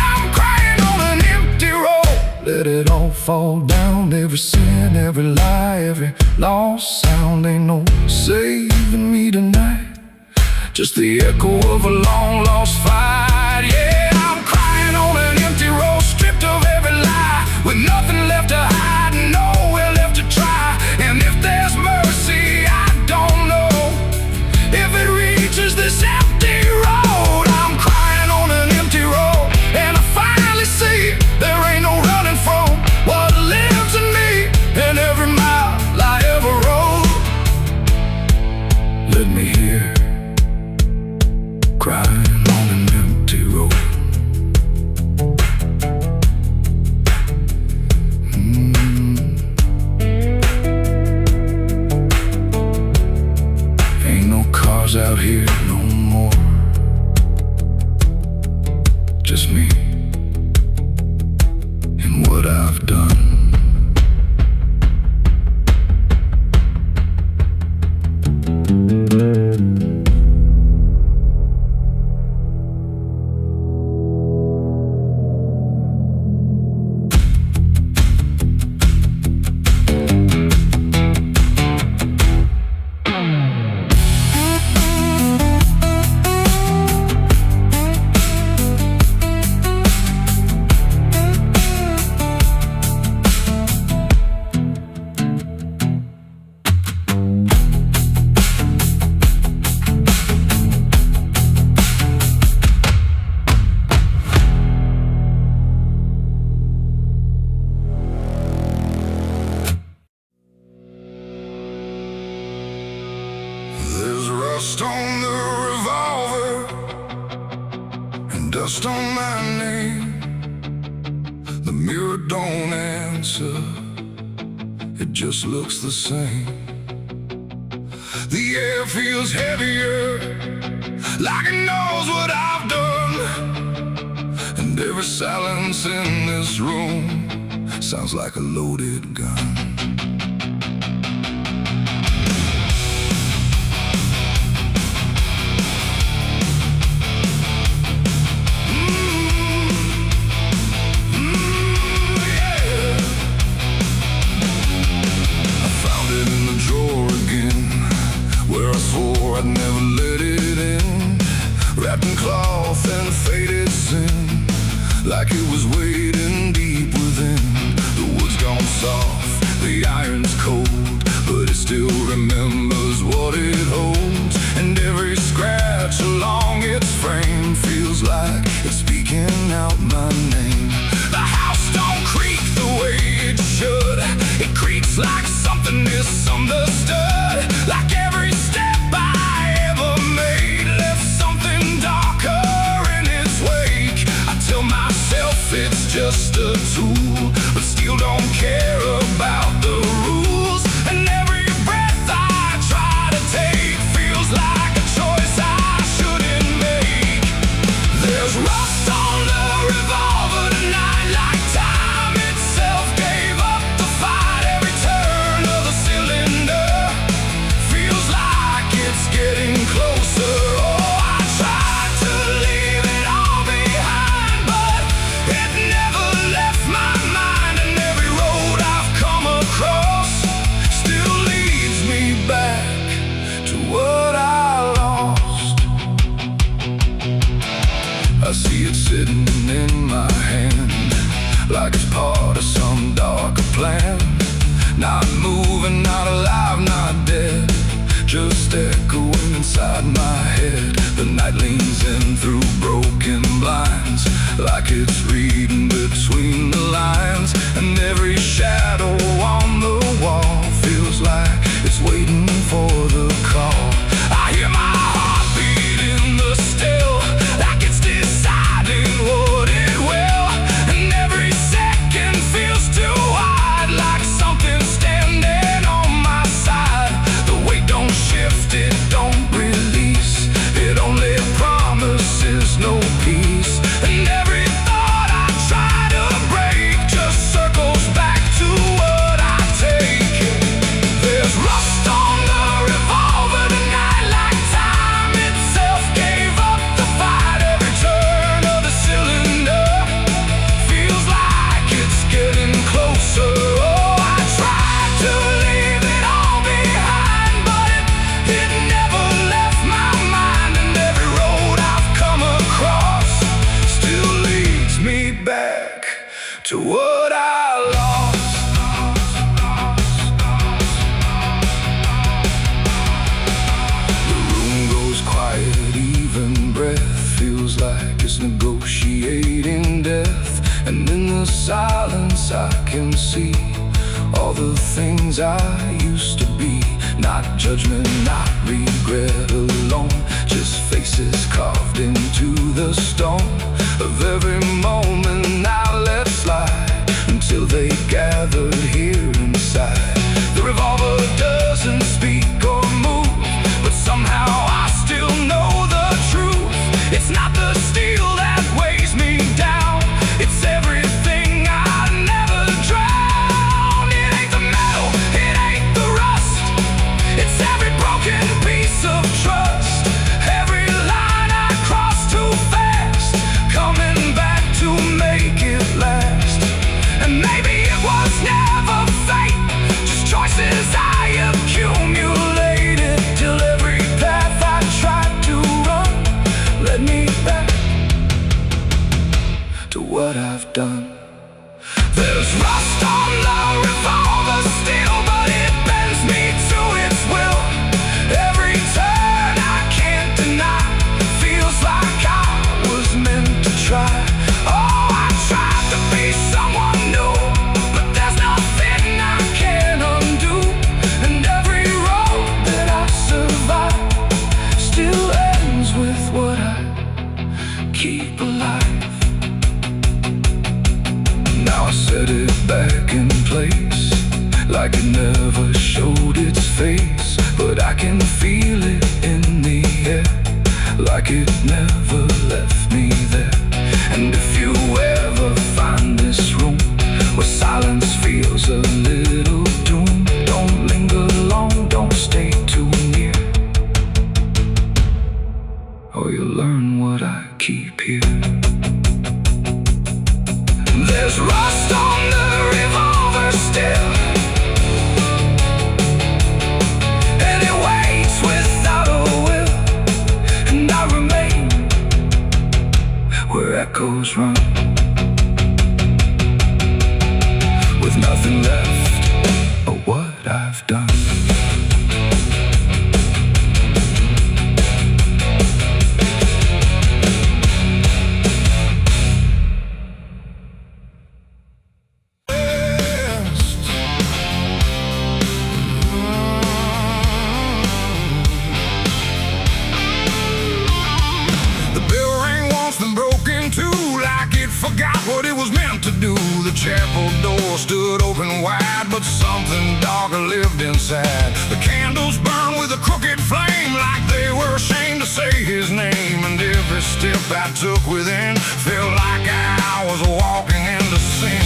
I'm crying on an empty road, let it all fall down. Every sin, every lie, every lost sound. Ain't no saving me tonight, just the echo of a long lost fight. Yeah, I'm crying on an empty road, stripped of every lie, with nothing left to hide, nowhere left to try. And if there's mercy, I don't know if it reaches this empty road. I'm crying on an empty road, and I finally see there ain't no running from what lives in me, and every mile I ever rode. Let me hear, crying on an empty road. Out here no more, just me and what I've done. Rust on the revolver and dust on my name. The mirror don't answer, it just looks the same. The air feels heavier, like it knows what I've done. And every silence in this room sounds like a loaded gun. I'd never let it in, wrapped in cloth and faded sin, like it was waiting deep within. The wood's gone soft, the iron's cold, but it still remembers what it holds. And every scratch along its frame feels like it's speaking out my name. The house don't creak the way it should, it creaks like something misunderstood. Like every step I ever made left something darker in its wake. I tell myself it's just a tool, but still don't care about the rules. And every breath I try to take feels like a choice I shouldn't make. There's rust on the revolver tonight, like time itself gave up the fight. Every turn of the cylinder feels like it's getting closer. Oh, I tried to leave it all behind, but it never left my mind. And every road I've come across still leads me back to what I lost. I see it sitting in my hand, like it's part of some darker plan. Not moving, not alive, not dead, just echoing inside my head. The night leans in through broken blinds, like it's reading between the lines. And every shadow on the wall feels like it's waiting for the call. I hear my heartbeat in the still, like it's deciding what it will. And every second feels too wide, like something's standing on my side. The weight don't shift, it don't release, it only promises no peace. And every thought I try to break just circles back to what I take. There's rust on the revolver tonight, like time itself gave up the fight. Every turn of the cylinder feels like it's getting closer. Oh, I tried to leave it all behind, but it never left my mind. And every road I've come across still leads me back to what I lost. The room goes quiet, even breath feels like it's negotiating death. And in the silence I can see all the things I used to be. Not judgment, not regret alone, just faces carved into the stone of every moment I let slide, until they gathered here inside. The revolver doesn't speak or move, but somehow I still know the truth. It's not the steel that weighs me down, it's everything I never drown. It ain't the metal, it ain't the rust, it's every broken piece of trust. Every line I cross too fast, coming back to make showed its face, but I can feel it in the air, like it never left me there. And if you ever find this room where silence feels a little doom, don't linger long, don't stay too near, or you'll learn what I keep here. There's rust on the revolver still, and it waits without a will, and I remain where echoes run, with nothing left of what I've done. Forgot what it was meant to do. The chapel door stood open wide, but something darker lived inside. The candles burned with a crooked flame, like they were ashamed to say his name. And every step I took within felt like I was walking into sin.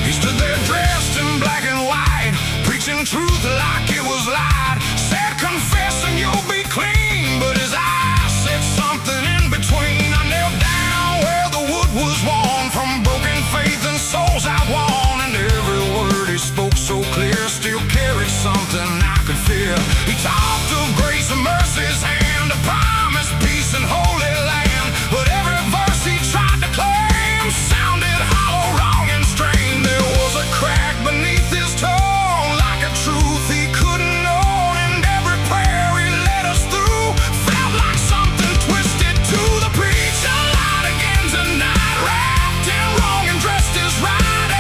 He stood there dressed in black and white, preaching truth like it was light. Said, confess and you'll be clean, but his eyes said something in between. I knelt down where the wood was worn from broken faith and souls I won. And every word he spoke so clear still carried something I could feel. He talked of grace and mercy's hand, a promise, peace and holy land. But every verse he tried to claim sounded hollow, wrong and strained. There was a crack beneath his tone, like a truth he couldn't own. And every prayer he led us through felt like something twisted to the preacher. Light again tonight, wrapped in wrong and dressed as right.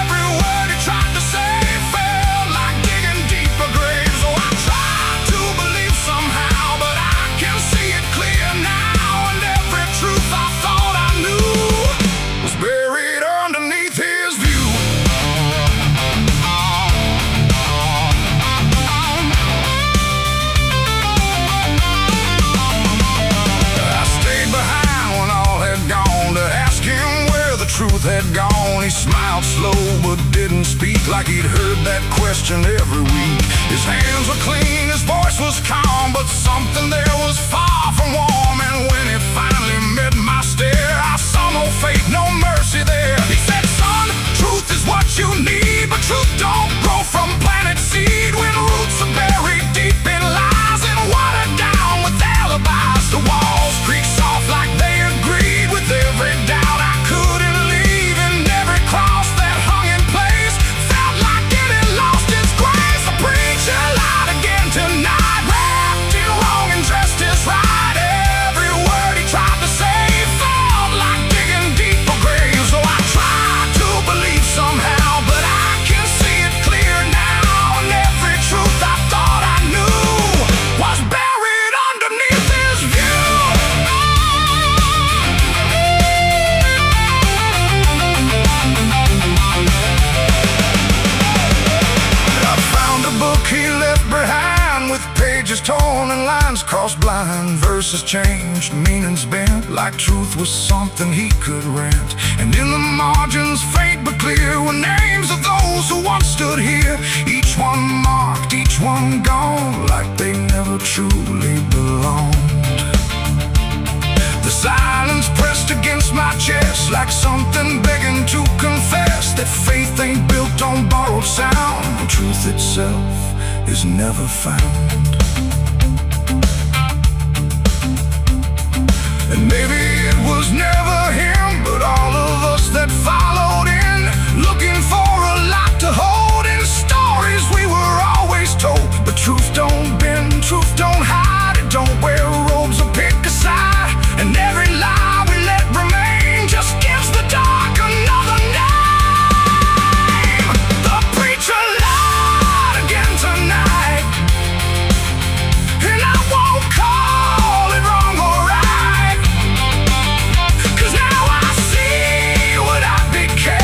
Every word he tried to say felt like digging deeper graves. So I tried to believe somehow, but I can see it clear now. And every truth I thought I knew was buried underneath his view. I stayed behind when all had gone to ask him where the truth had gone. He smiled slow but didn't speak, like he'd heard that question every week. His hands were clean, his voice was calm, but something there was far from warm. And when it finally met my stare, I saw no faith, no mercy there. He said, son, truth is what you need, but truth don't grow from planted seed. When roots are buried deep in lies and watered down with alibis, the walls creak soft like they agreed with every doubt I couldn't leave. And every cross that hung in place felt like it had lost its grace. The preacher lied again tonight, wrapped in wrong and dressed as right. Every word he tried to say felt like digging deeper graves. So I tried to believe somehow, but I can see it clear now. And every truth I thought I knew was buried underneath his view. I found a book he left behind, with pages torn and lines crossed blind. Verses changed, meanings bent, like truth was something he could rent. And in the margins, faint but clear, were names of those who once stood here. Each one marked, each one gone, like they never truly belonged. The silence pressed against my chest, like something begging to confess that faith ain't built on borrowed sound, and truth itself is never found. And maybe it was never him, but all of us that followed in, looking for a lot to hold in stories we were always told. But truth don't bend, truth don't hide, it don't wear robes or pick a side. And every lie we let remain just gives the dark another name. The preacher lied again tonight, and I won't call it wrong or right, 'cause now I see what I became.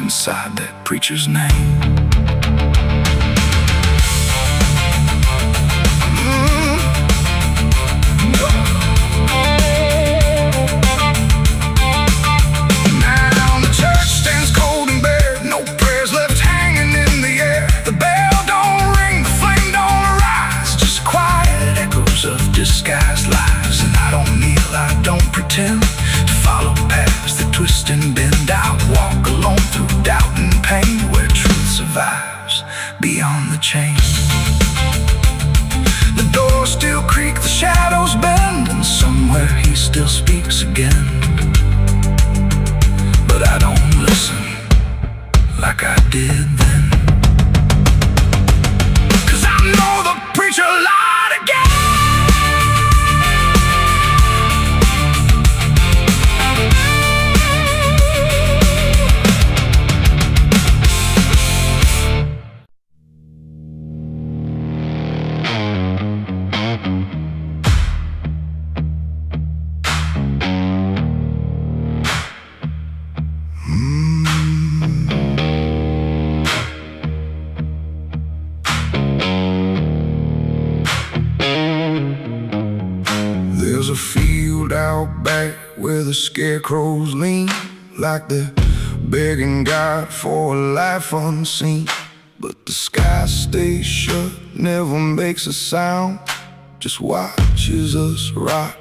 inside that preacher's name. Now the church stands cold and bare, no prayers left hanging in the air. The bell don't ring, the flame don't rise, just quiet echoes of disguised lies. And I don't kneel, I don't pretend to follow paths that twist and bend. I walk alone through doubt and pain, where truth survives beyond the chain. The doors still creak, the shadows bend, and somewhere he still speaks again. But I don't listen like I did then, 'cause I know the preacher lied again. There's a field out back where the scarecrows lean, like they're begging God for a life unseen. But the sky stays shut, never makes a sound, just watches us rot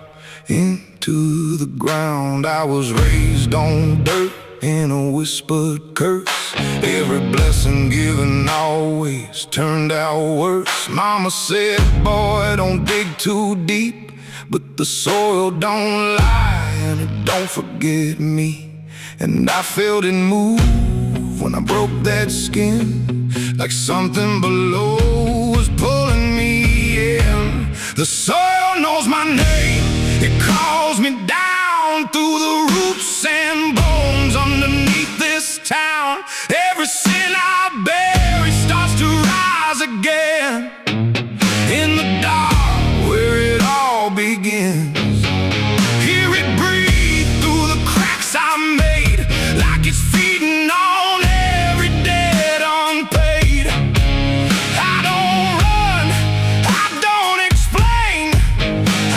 into the ground. I was raised on dirt in a whispered curse. Every blessing given always turned out worse. Mama said, boy, don't dig too deep, but the soil don't lie and it don't forget me. And I felt it move when I broke that skin, like something below was pulling me in. The soil knows my name, it calls me down through the roots and bones underneath this town. Every sin I bear, it starts to rise again in the dark where it all begins. Hear it breathe through the cracks I made, like it's feeding on every debt unpaid. I don't run, I don't explain,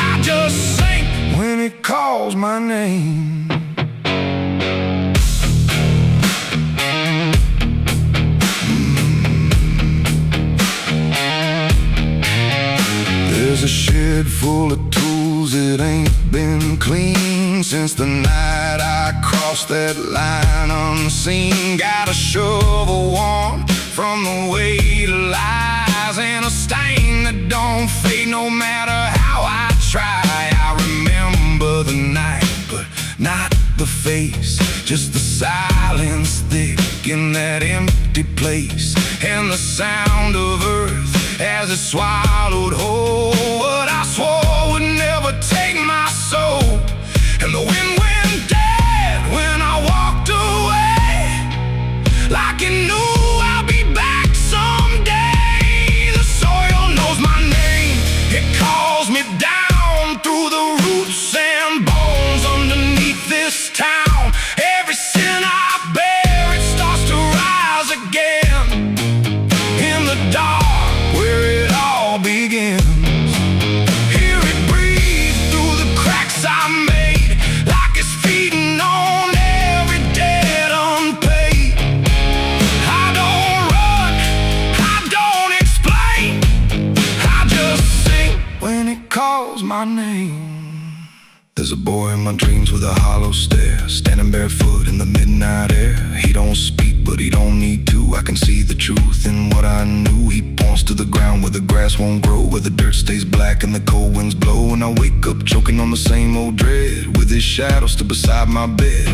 I just sink when it calls my name. There's a shed full of tools that ain't been clean since the night I crossed that line unseen. Got a shovel worn from the weight of lies, and a stain that don't fade no matter how I try. I remember the night, but not the face, just the silence thick in that empty place, and the sound of earth as it swallowed whole what I swore would never take my soul. And the wind went dead when I walked away, like it knew I'll be back someday. The soil knows my name, it calls me down through the roots and bones underneath this town. Every sin I bear, it starts to rise again in the dark where it all begins. Hear it breathe through the cracks I made, like it's feeding on every debt unpaid. I don't run, I don't explain, I just sing when it calls my name. There's a boy in my dreams with a hollow stare, standing barefoot in the midnight air. He don't speak, but he don't need to. I can see the truth in what I knew. He points to the ground where the grass won't grow, where the dirt stays black and the cold winds blow. And I wake up choking on the same old dread, with his shadow still beside my bed.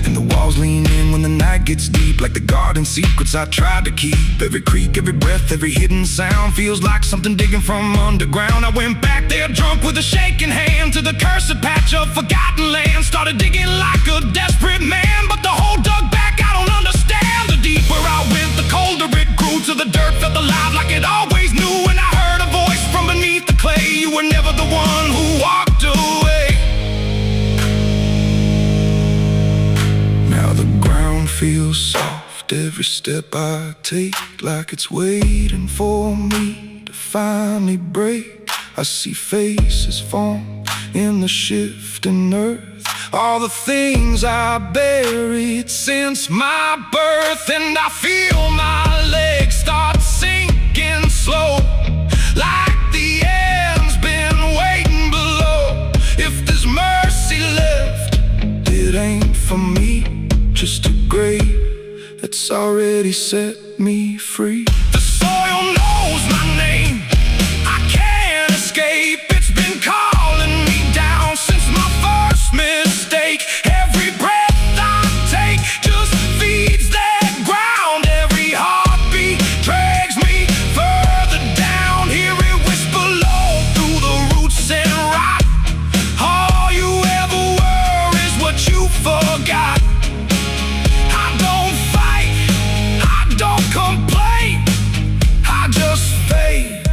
And the walls lean in when the night gets deep, like the garden secrets I tried to keep. Every creak, every breath, every hidden sound feels like something digging from underground. I went back there drunk with a shaking hand to the cursed patch of forgotten land. Started digging like a desperate man, but the hole dug back, I don't understand. The deeper I went, the colder it grew, till the dirt felt alive like it always knew. And I heard a voice from beneath the clay, you were never the one who walked away. Now the ground feels soft every step I take like it's waiting for me to finally break. I see faces form in the shifting earth, all the things I buried since my birth. And I feel my legs start sinking slow, like the end's been waiting below. If there's mercy left, it ain't for me, just a grave that's already set me free. The soil knows my name, I can't escape. It's been calling me down since my first mistake. Every breath I take just feeds that ground. Every heartbeat drags me further down. Hear it whisper low through the roots and rot. All you ever were is what you forgot. I don't fight, I don't complain, I just fade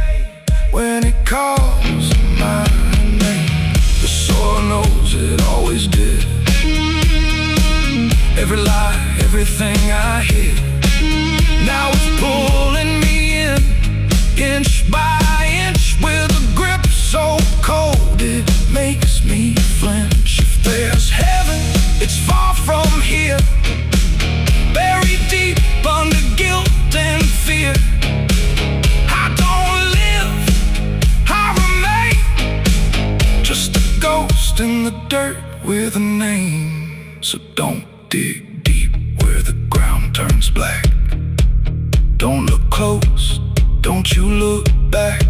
when it calls my name. The soil knows it always did. Every lie, everything I hid, now it's pulling me in, inch by inch, with a grip so cold it makes me flinch. If there's heaven, it's far from here, buried deep under guilt and fear. I don't live, I remain, just a ghost in the dirt with a name. So don't dig deep where the ground turns black. Don't look close, don't you look back,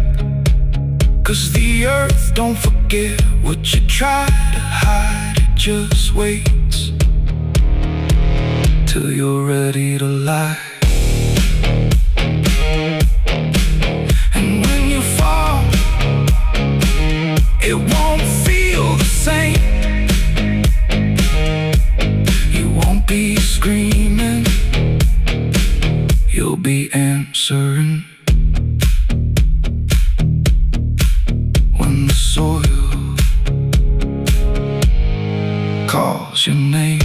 'cause the earth don't forget what you try to hide. It just waits till you're ready to lie. And when you fall, it won't feel the same. You won't be screaming, you'll be answering. When the soil calls your name.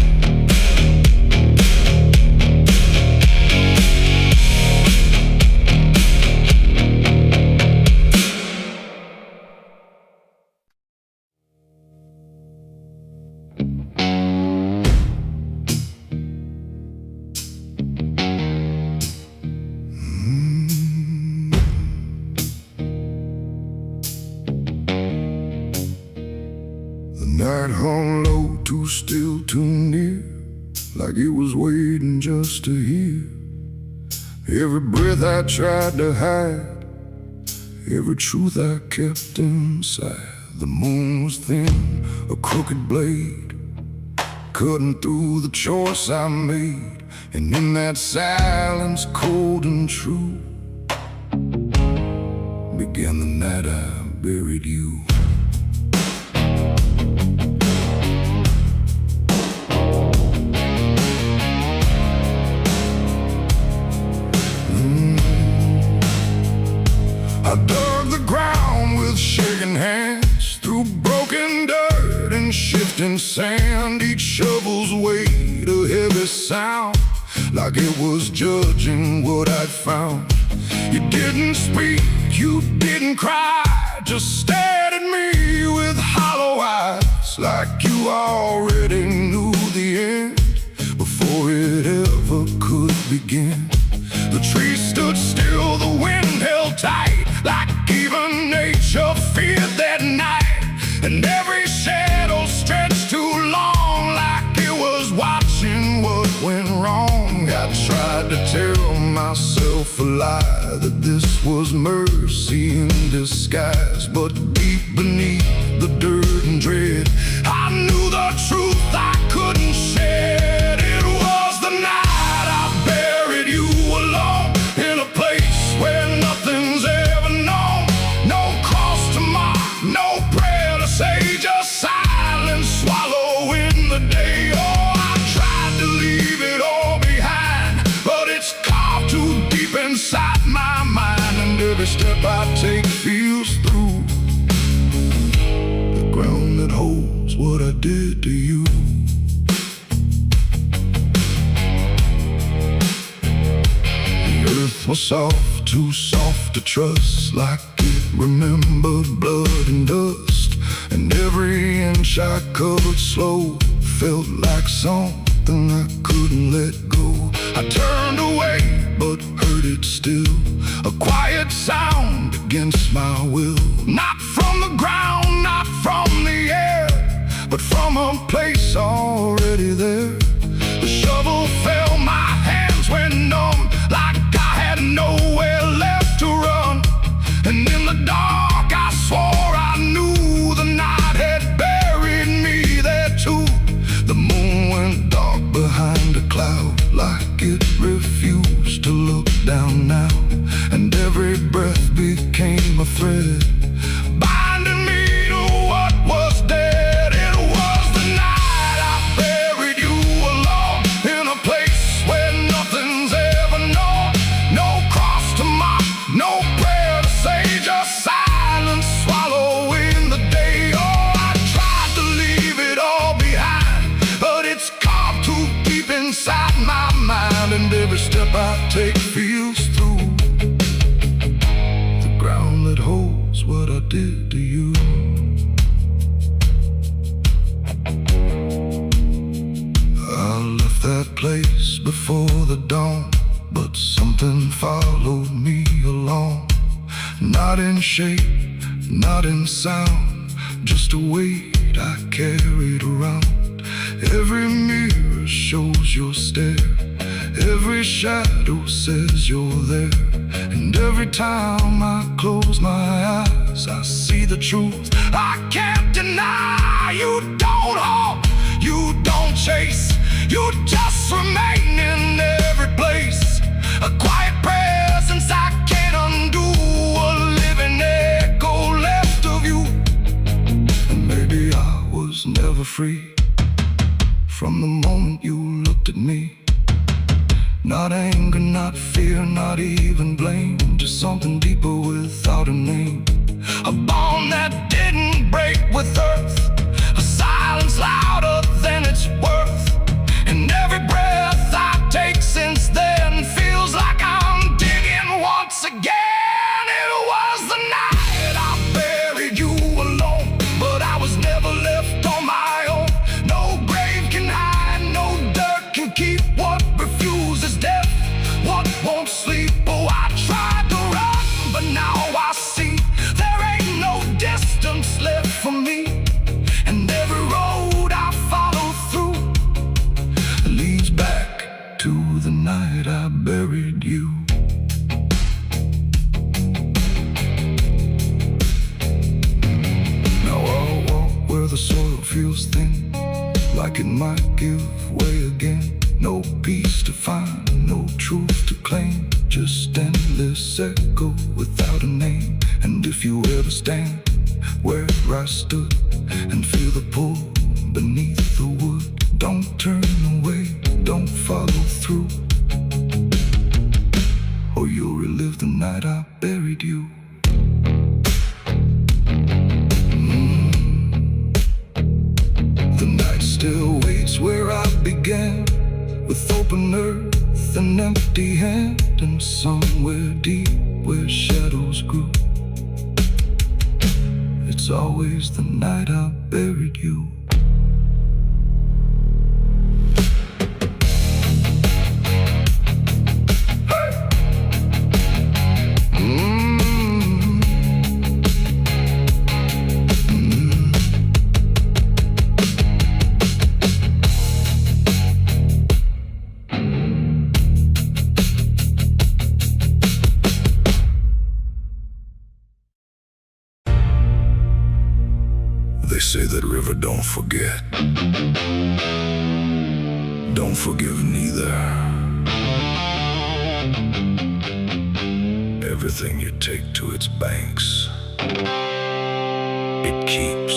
Night hung low, too still, too near, like it was waiting just to hear. Every breath I tried to hide, every truth I kept inside. The moon was thin, a crooked blade, cutting through the choice I made. And in that silence, cold and true, began the night I buried you. I dug the ground with shaking hands, through broken dirt and shifting sand. Each shovel's weight a heavy sound, like it was judging what I'd found. You didn't speak, you didn't cry, just stared at me with hollow eyes, like you already knew the end before it ever could begin. The trees stood still, the wind held tight, like even nature feared that night. And every shadow stretched too long, like it was watching what went wrong. I tried to tell myself a lie, that this was mercy in disguise. But deep beneath the dirt and dread, I knew the truth I couldn't shed. It was the night I buried you alone, in a place where nothing's ever known. No cross to mark, no prayer to say, just silence swallowing the day. Oh, I tried to leave it all behind, but it's carved too deep inside my mind. And every step I take feels through the ground that holds what I did to you. was soft, too soft to trust, like it remembered blood and dust. And every inch I covered slow felt like something I couldn't let go. I turned away, but heard it still, a quiet sound against my will. Not from the ground, not from the air, but from a place already there. The shovel fell, my hands went numb, like I had nowhere left to run. And in the dark I swore I knew the night had buried me there too. The moon went dark behind a cloud, like it refused to look down now. And every breath became a thread, binding me to what was dead. It was the night I buried you alone, in a place where nothing's ever known. No cross to mock, no prayer to say, just silence swallowing the day. Oh, I tried to leave it all behind, but it's carved too deep inside my mind. And every step I take feels through the ground that holds what I did to you. I left that place before the dawn, but something followed me along. Not in shape, not in sound, just a weight I carried around. Every mirror shows your stare, every shadow says you're there. And every time I close my eyes, I see the truth I can't deny. You don't hope, you don't chase, you just remain in every place. A quiet presence I can't undo, a living echo left of you. And maybe I was never free from the moment you looked at me. Not anger, not fear, not even blame, just something deeper without a name. A bond that didn't break with earth, a silence louder than its worth. And every breath I take since then feels like I'm digging once again. It was the night I buried you alone, but I was never left on my own. No grave can hide, no dirt can keep what refuses death, what won't sleep. Oh, I tried to run, but now I see there ain't no distance left for me. And every road I follow through leads back to the night I buried you. Now I'll walk where the soil feels thin, like it might give way again. No peace to find, no truth to claim, just endless echo without a name. And if you ever stand where I stood and feel the pull beneath the wood, don't turn away, don't follow through, or you'll relive the night I buried you. The night still waits where I began, with open earth and empty hand, and somewhere deep where shadows grew, it's always the night I buried you. They say that river don't forget, don't forgive neither. Everything you take to its banks, it keeps.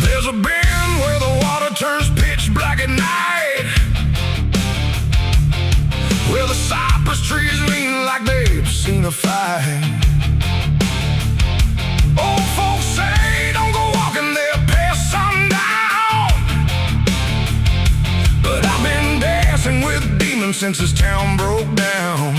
There's a bend where the water turns pitch black at night, where the cypress trees lean like they've seen a fight. since this town broke down.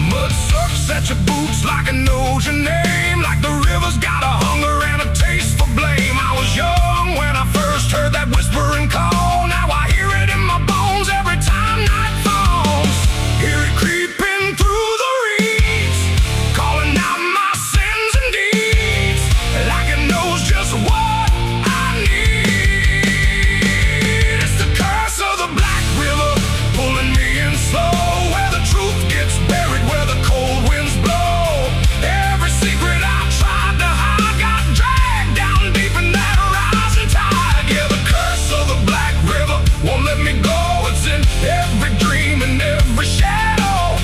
Mud sucks at your boots like it knows your name, like the river's got a hunger and a taste for blame. I was young when I first heard that whispering call. Now I hear it in my bones every time night falls. Hear it creeping through the reeds, calling out my sins and deeds, like it knows just what I need. It's the curse of the Black River, pulling me in slow, where the truth gets buried, where the cold winds blow. Every secret I tried to hide got dragged down deep in that rising tide. Yeah, the curse of the Black River won't let me go. It's in every dream and every shadow.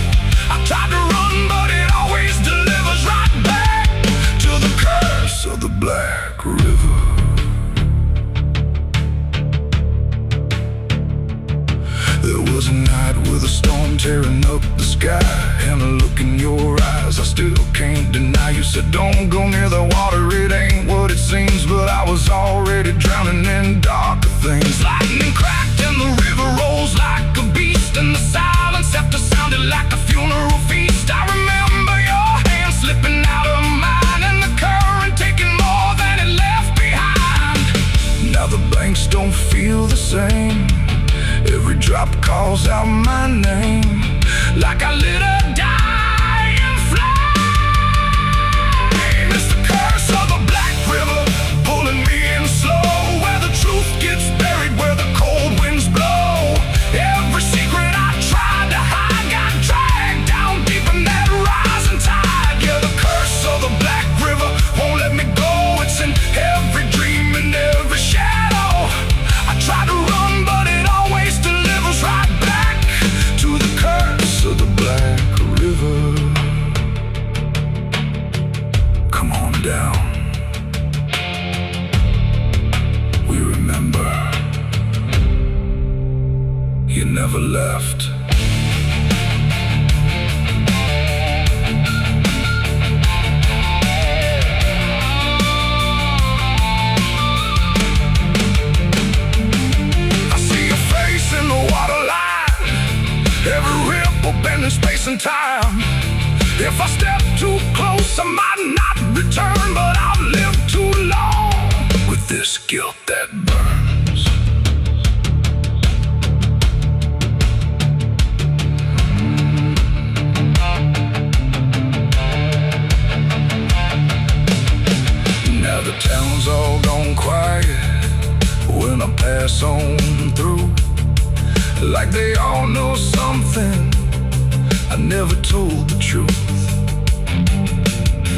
I tried to run, but it always delivers right back to the curse of the Black River. There was a night with a storm tearing up the sky, and a look in your eyes I still can't deny. You said don't go near the water, it ain't what it seems, but I was already drowning in darker things. Lightning cracked and the river rolls like a beast, and the silence after sounded like a funeral feast. I remember your hand slipping out of mine, and the current taking more than it left behind. Now the banks don't feel the same, every drop calls out my name, like I lit a dying flame. It's the curse of the Black River, pulling me in slow, where the truth gets buried, where the cold winds blow. Every secret I tried to hide got dragged down deep in that rising tide. Yeah, the curse of the Black River won't let me go. It's in every dream and every shadow. I tried to run, but it always delivers right back to the curse of the Black River. Come on down, we remember you never left. In the water line, every ripple bending space and time. If I step too close, I might not return, but I've lived too long with this guilt that burns. Now the town's all gone quiet when I pass on through, like they all know something I never told the truth.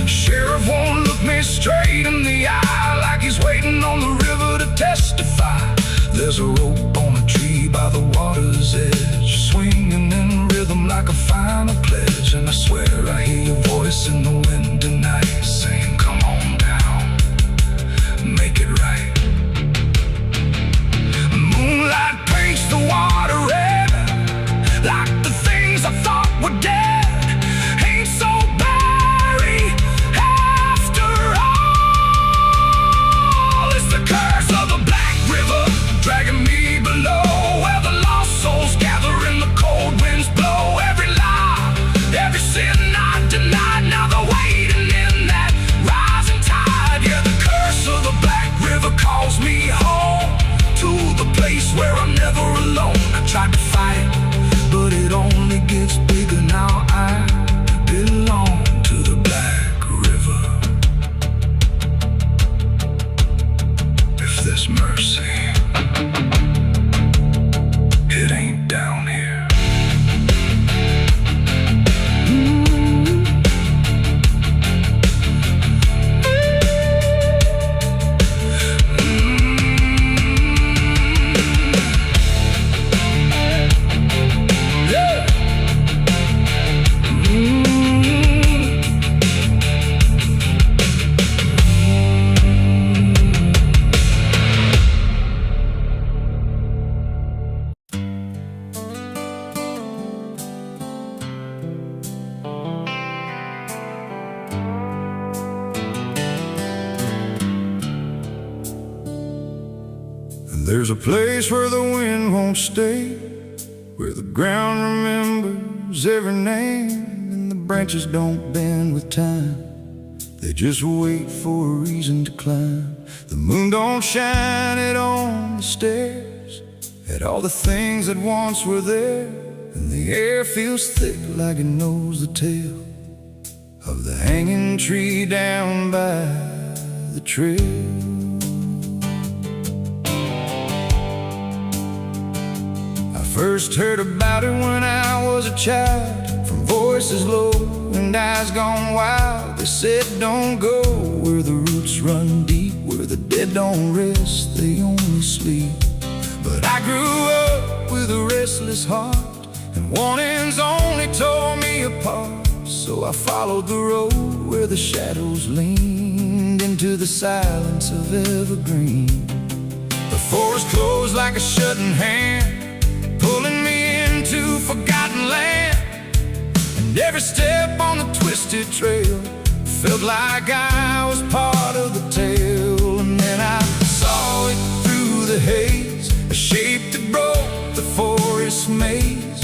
Sheriff won't look me straight in the eye, like he's waiting on the river to testify. There's a rope on a tree by the water's edge, swinging in rhythm like a final pledge. And I swear I hear your voice in the wind tonight, saying come on down, make it right. Moonlight paints the water red, like the things I thought were dead ain't so buried after all. It's the curse of the Black River, dragging me below, where the lost souls gather and the cold winds blow. Every lie There's a place where the wind won't stay, where the ground remembers every name, and the branches don't bend with time. They just wait for a reason to climb. The moon don't shine it on the stairs, at all the things that once were there, and the air feels thick like it knows the tale of the hanging tree down by the trail. I first heard about it when I was a child, from voices low and eyes gone wild. They said don't go where the roots run deep, where the dead don't rest, they only sleep. But I grew up with a restless heart, and warnings only tore me apart. So I followed the road where the shadows leaned into the silence of evergreen. The forest closed like a shutting hand, pulling me into forgotten land. And every step on the twisted trail felt like I was part of the tale. And then I saw it through the haze, a shape that broke the forest maze,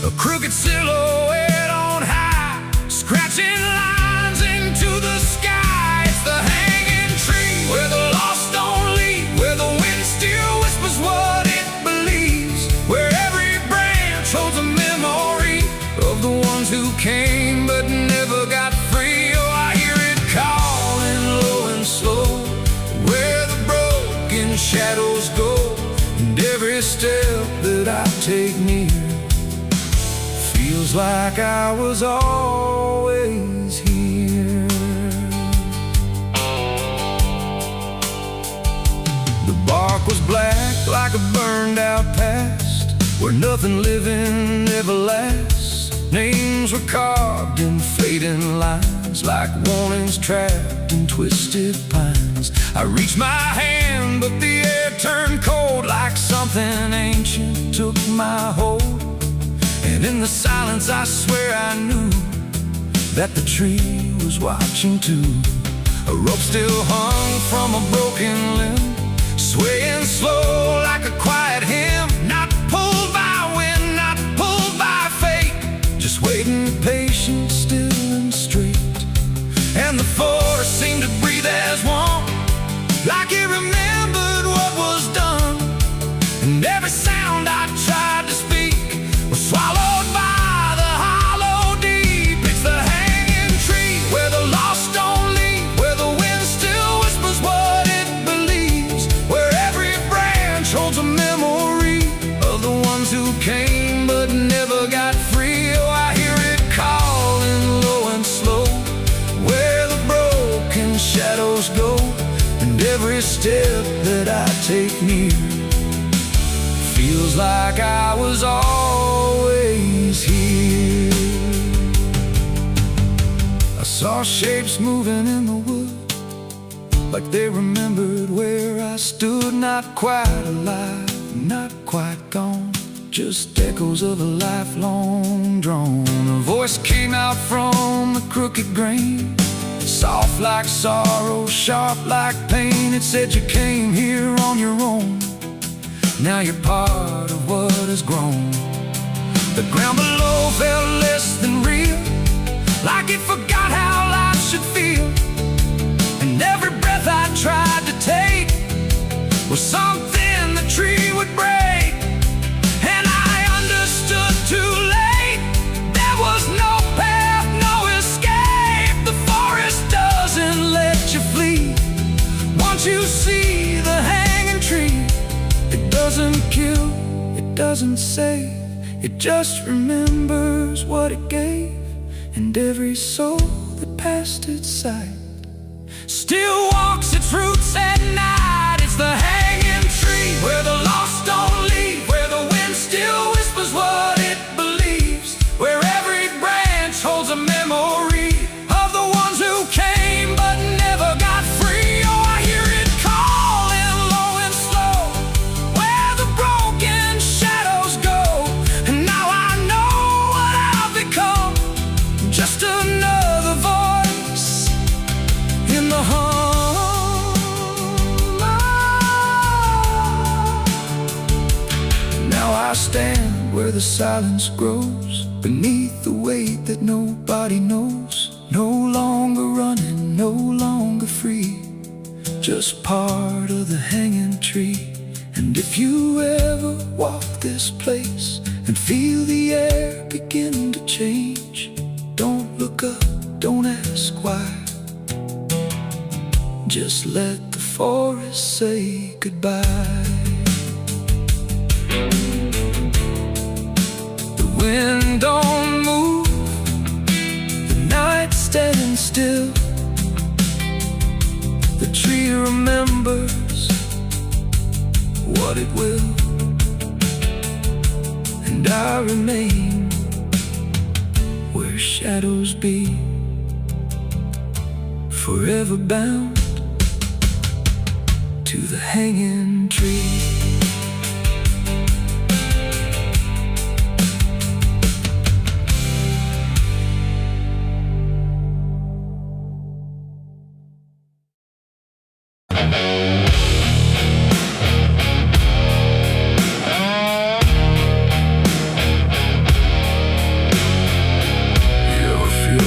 a crooked silhouette on high, scratching lines into the sky. It's the hanging tree where the lost don't leave, where the wind still whispers what it believes, where every branch holds a memory of the ones who came but never got free. Oh, I hear it calling low and slow, where the broken shadows go, and every step that I take near feels like I was always here. The bark was black like a burned out past, where nothing living ever lasts. Names were carved in fading lines, like warnings trapped in twisted pines. I reached my hand, but the air turned cold, like something ancient took my hold. And in the silence I swear I knew that the tree was watching too. A rope still hung from a broken limb, swaying slow like a quiet hymn, not pulled by wind, not pulled by fate, just waiting patient, still and straight. And the forest seemed to breathe as one, like it remembered what was done. And every sound I tried to speak was swallowed by the hollow deep. It's the hanging tree where the lost don't leave, where the wind still whispers what it believes, where every branch holds a memory of the ones who came but never got free. Oh, I hear it calling low and slow, where the broken shadows go, and every step that I take near feels like I was always here. I saw shapes moving in the wood, like they remembered where I stood. Not quite alive, not quite gone, just echoes of a lifelong drone. A voice came out from the crooked grain, soft like sorrow, sharp like pain. It said you came here on your own, now you're part of what has grown. The ground below felt less than real, like it forgot how life should feel. And every breath I tried to take was something the tree would break. And I understood too late, there was no path, no escape. The forest doesn't let you flee. Once you see the hanging tree, it doesn't kill, it doesn't save, it just remembers what it gave. And every soul that passed its sight still walks its roots at night. It's the hanging tree where the lost don't leave, where the wind still whispers what it believes, where every branch holds a memory of the ones who came but never got free. Oh, I hear it calling low and slow, where the broken shadows go. And now I know what I've become, just another voice in the hum. stand where the silence grows, beneath the weight that nobody knows. No longer running, no longer free, just part of the hanging tree. And if you ever walk this place and feel the air begin to change, don't look up, don't ask why. Just let the forest say goodbye. The wind don't move, the night standing still. The tree remembers what it will, and I remain where shadows be, forever bound to the hanging tree.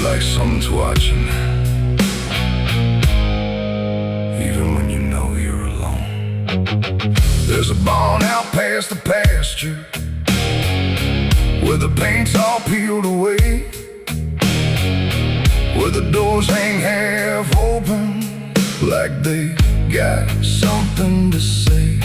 Like someone's watching, even when you know you're alone. There's a barn out past the pasture, where the paint's all peeled away, where the doors hang half open, like they got something to say.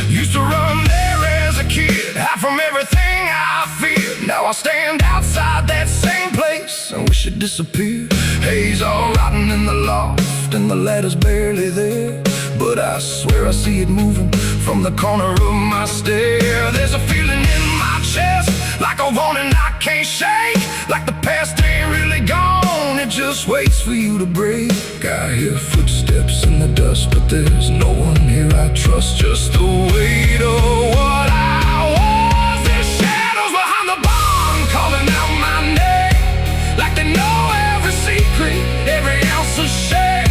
Used to run there as a kid, hide from everything I feared. Now I stand outside that same place, I wish it disappeared. Haze all rotten in the loft, and the ladder's barely there, but I swear I see it moving from the corner of my stair. There's a feeling in my chest, like a warning I can't shake, like the past ain't really gone, it just waits for you to break. I hear footsteps in the dust, but there's no one here I trust. Just the weight of what I was. There's shadows behind the barn, calling out my name, like they know every secret, every ounce of shame,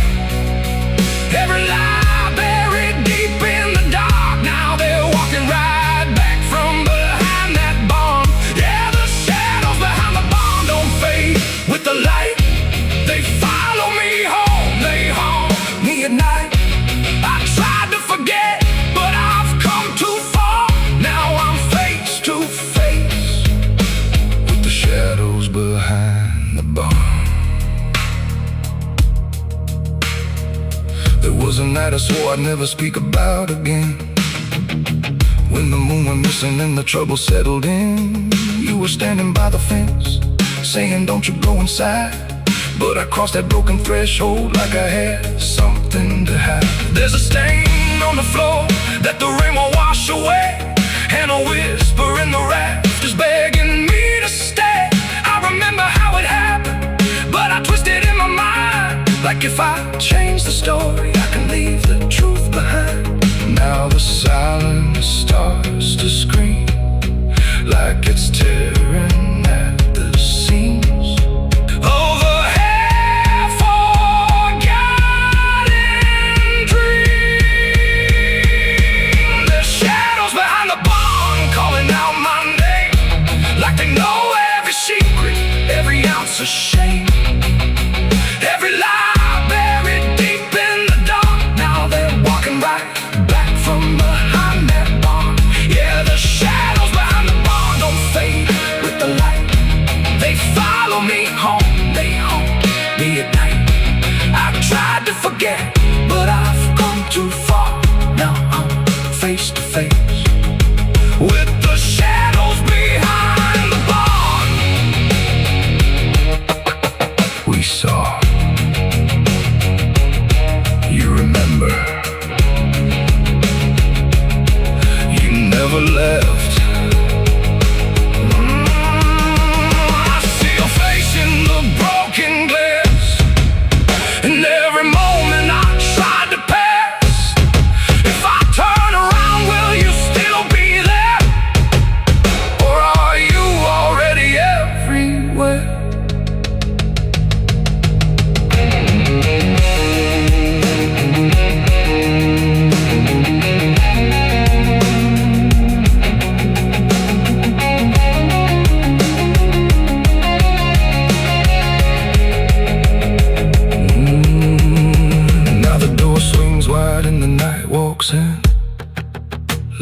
every lie buried deep in the dark. Now they're walking right back from behind that barn. Yeah, the shadows behind the barn don't fade with the light. They follow me home, they haunt me at night. I tried to forget, but I've come too far. Now I'm face to face with the shadows behind the barn. There was a night I swore I'd never speak about again, when the moon went missing and the trouble settled in. You were standing by the fence, saying don't you go inside, but I crossed that broken threshold like I had something to hide. There's a stain on the floor that the rain won't wash away, and a whisper in the rafters begging me to stay. I remember how it happened, but I twisted in my mind, like if I change the story, I can leave the truth behind. Now the silence starts to scream, like it's tearing at the seams. Over half-forgotten dreams. There's shadows behind the barn, calling out my name, like they know every secret, every ounce of shame, every lie buried deep in the dark. Now they're walking right back from behind that barn. Yeah, the shadows behind the barn don't fade with the light. They follow me home, they haunt me at night. I've tried to forget, but I've gone too far. Now I'm face to face with the shadows behind the barn. We saw, you remember, you never left. I see your face in the broken glass, and every moment I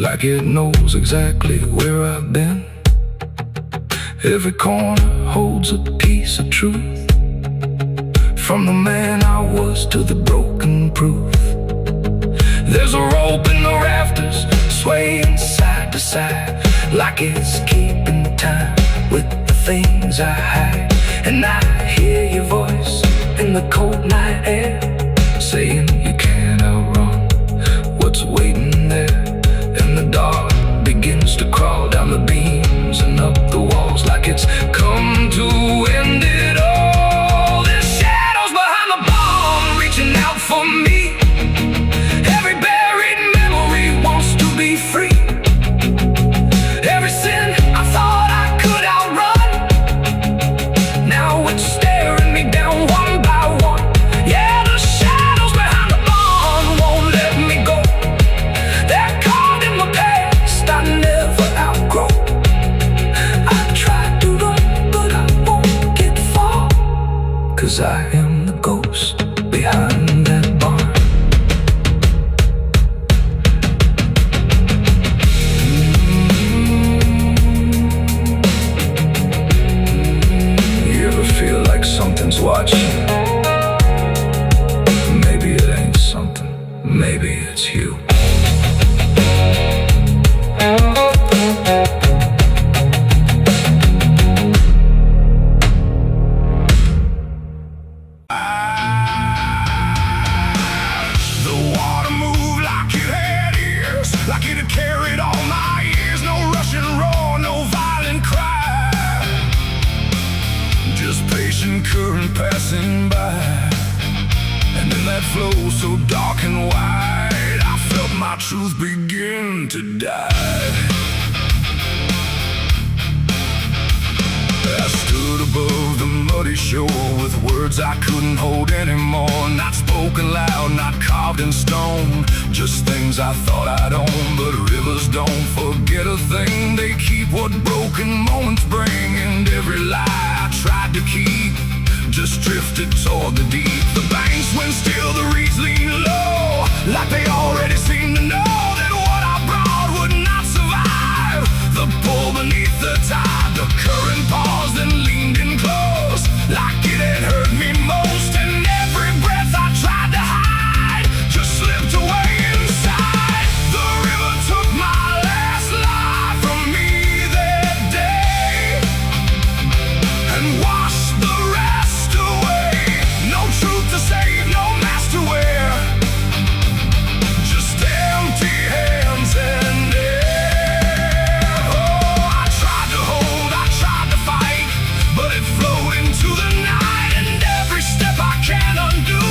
like it knows exactly where I've been. Every corner holds a piece of truth, from the man I was to the broken proof. There's a rope in the rafters, swaying side to side, like it's keeping time with the things I hide. And I hear your voice in the cold night air, saying you can't outrun what's waiting there. And the dark begins to crawl down the beams and up the walls, like it's come to end it all. There's shadows behind the barn, reaching out for me. Every buried memory wants to be free. Every sin I thought I could outrun, now it's staring me down one by one. Yeah, the shadows behind the barn won't let me go. They're caught in my past I never outgrow. I tried to run, but I won't get far, 'cause I am the ghost behind that barn. You ever feel like something's watching? Maybe it ain't something, maybe it's you. The water moved like it had ears, like it had carried all my years. No rushing roar, no violent cry, just patient current passing by. And in that flow so dark and wide, I felt my truth begin to die. I stood above the muddy shore with words I couldn't hold anymore. Not spoken loud, not carved in stone, just things I thought I'd own. But rivers don't forget a thing, they keep what broken moments bring. And every lie I tried to keep just drifted toward the deep. The banks went still, the reeds leaned low, like they already seemed to know that what I brought would not survive the pull beneath the tide. The current paused and leaned in close, like it had hurt me most. And every breath I tried to hide just slipped away inside. The river took my last life from me that day and washed the rest away. No truth to save, no mask to wear, just empty hands and air. Oh, I tried to hold, I tried to fight, but it flowed into the night. And every step I can't undo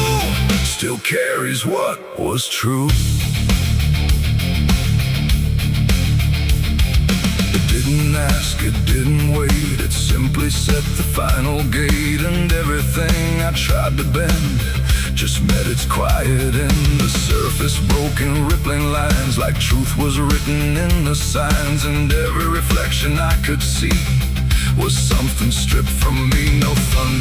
still carries what was true. It didn't ask, it didn't wait, it simply set the final gate. And everything I tried to bend just met its quiet end. The surface broke in rippling lines, like truth was written in the signs. And every reflection I could see was something stripped from me. No thunder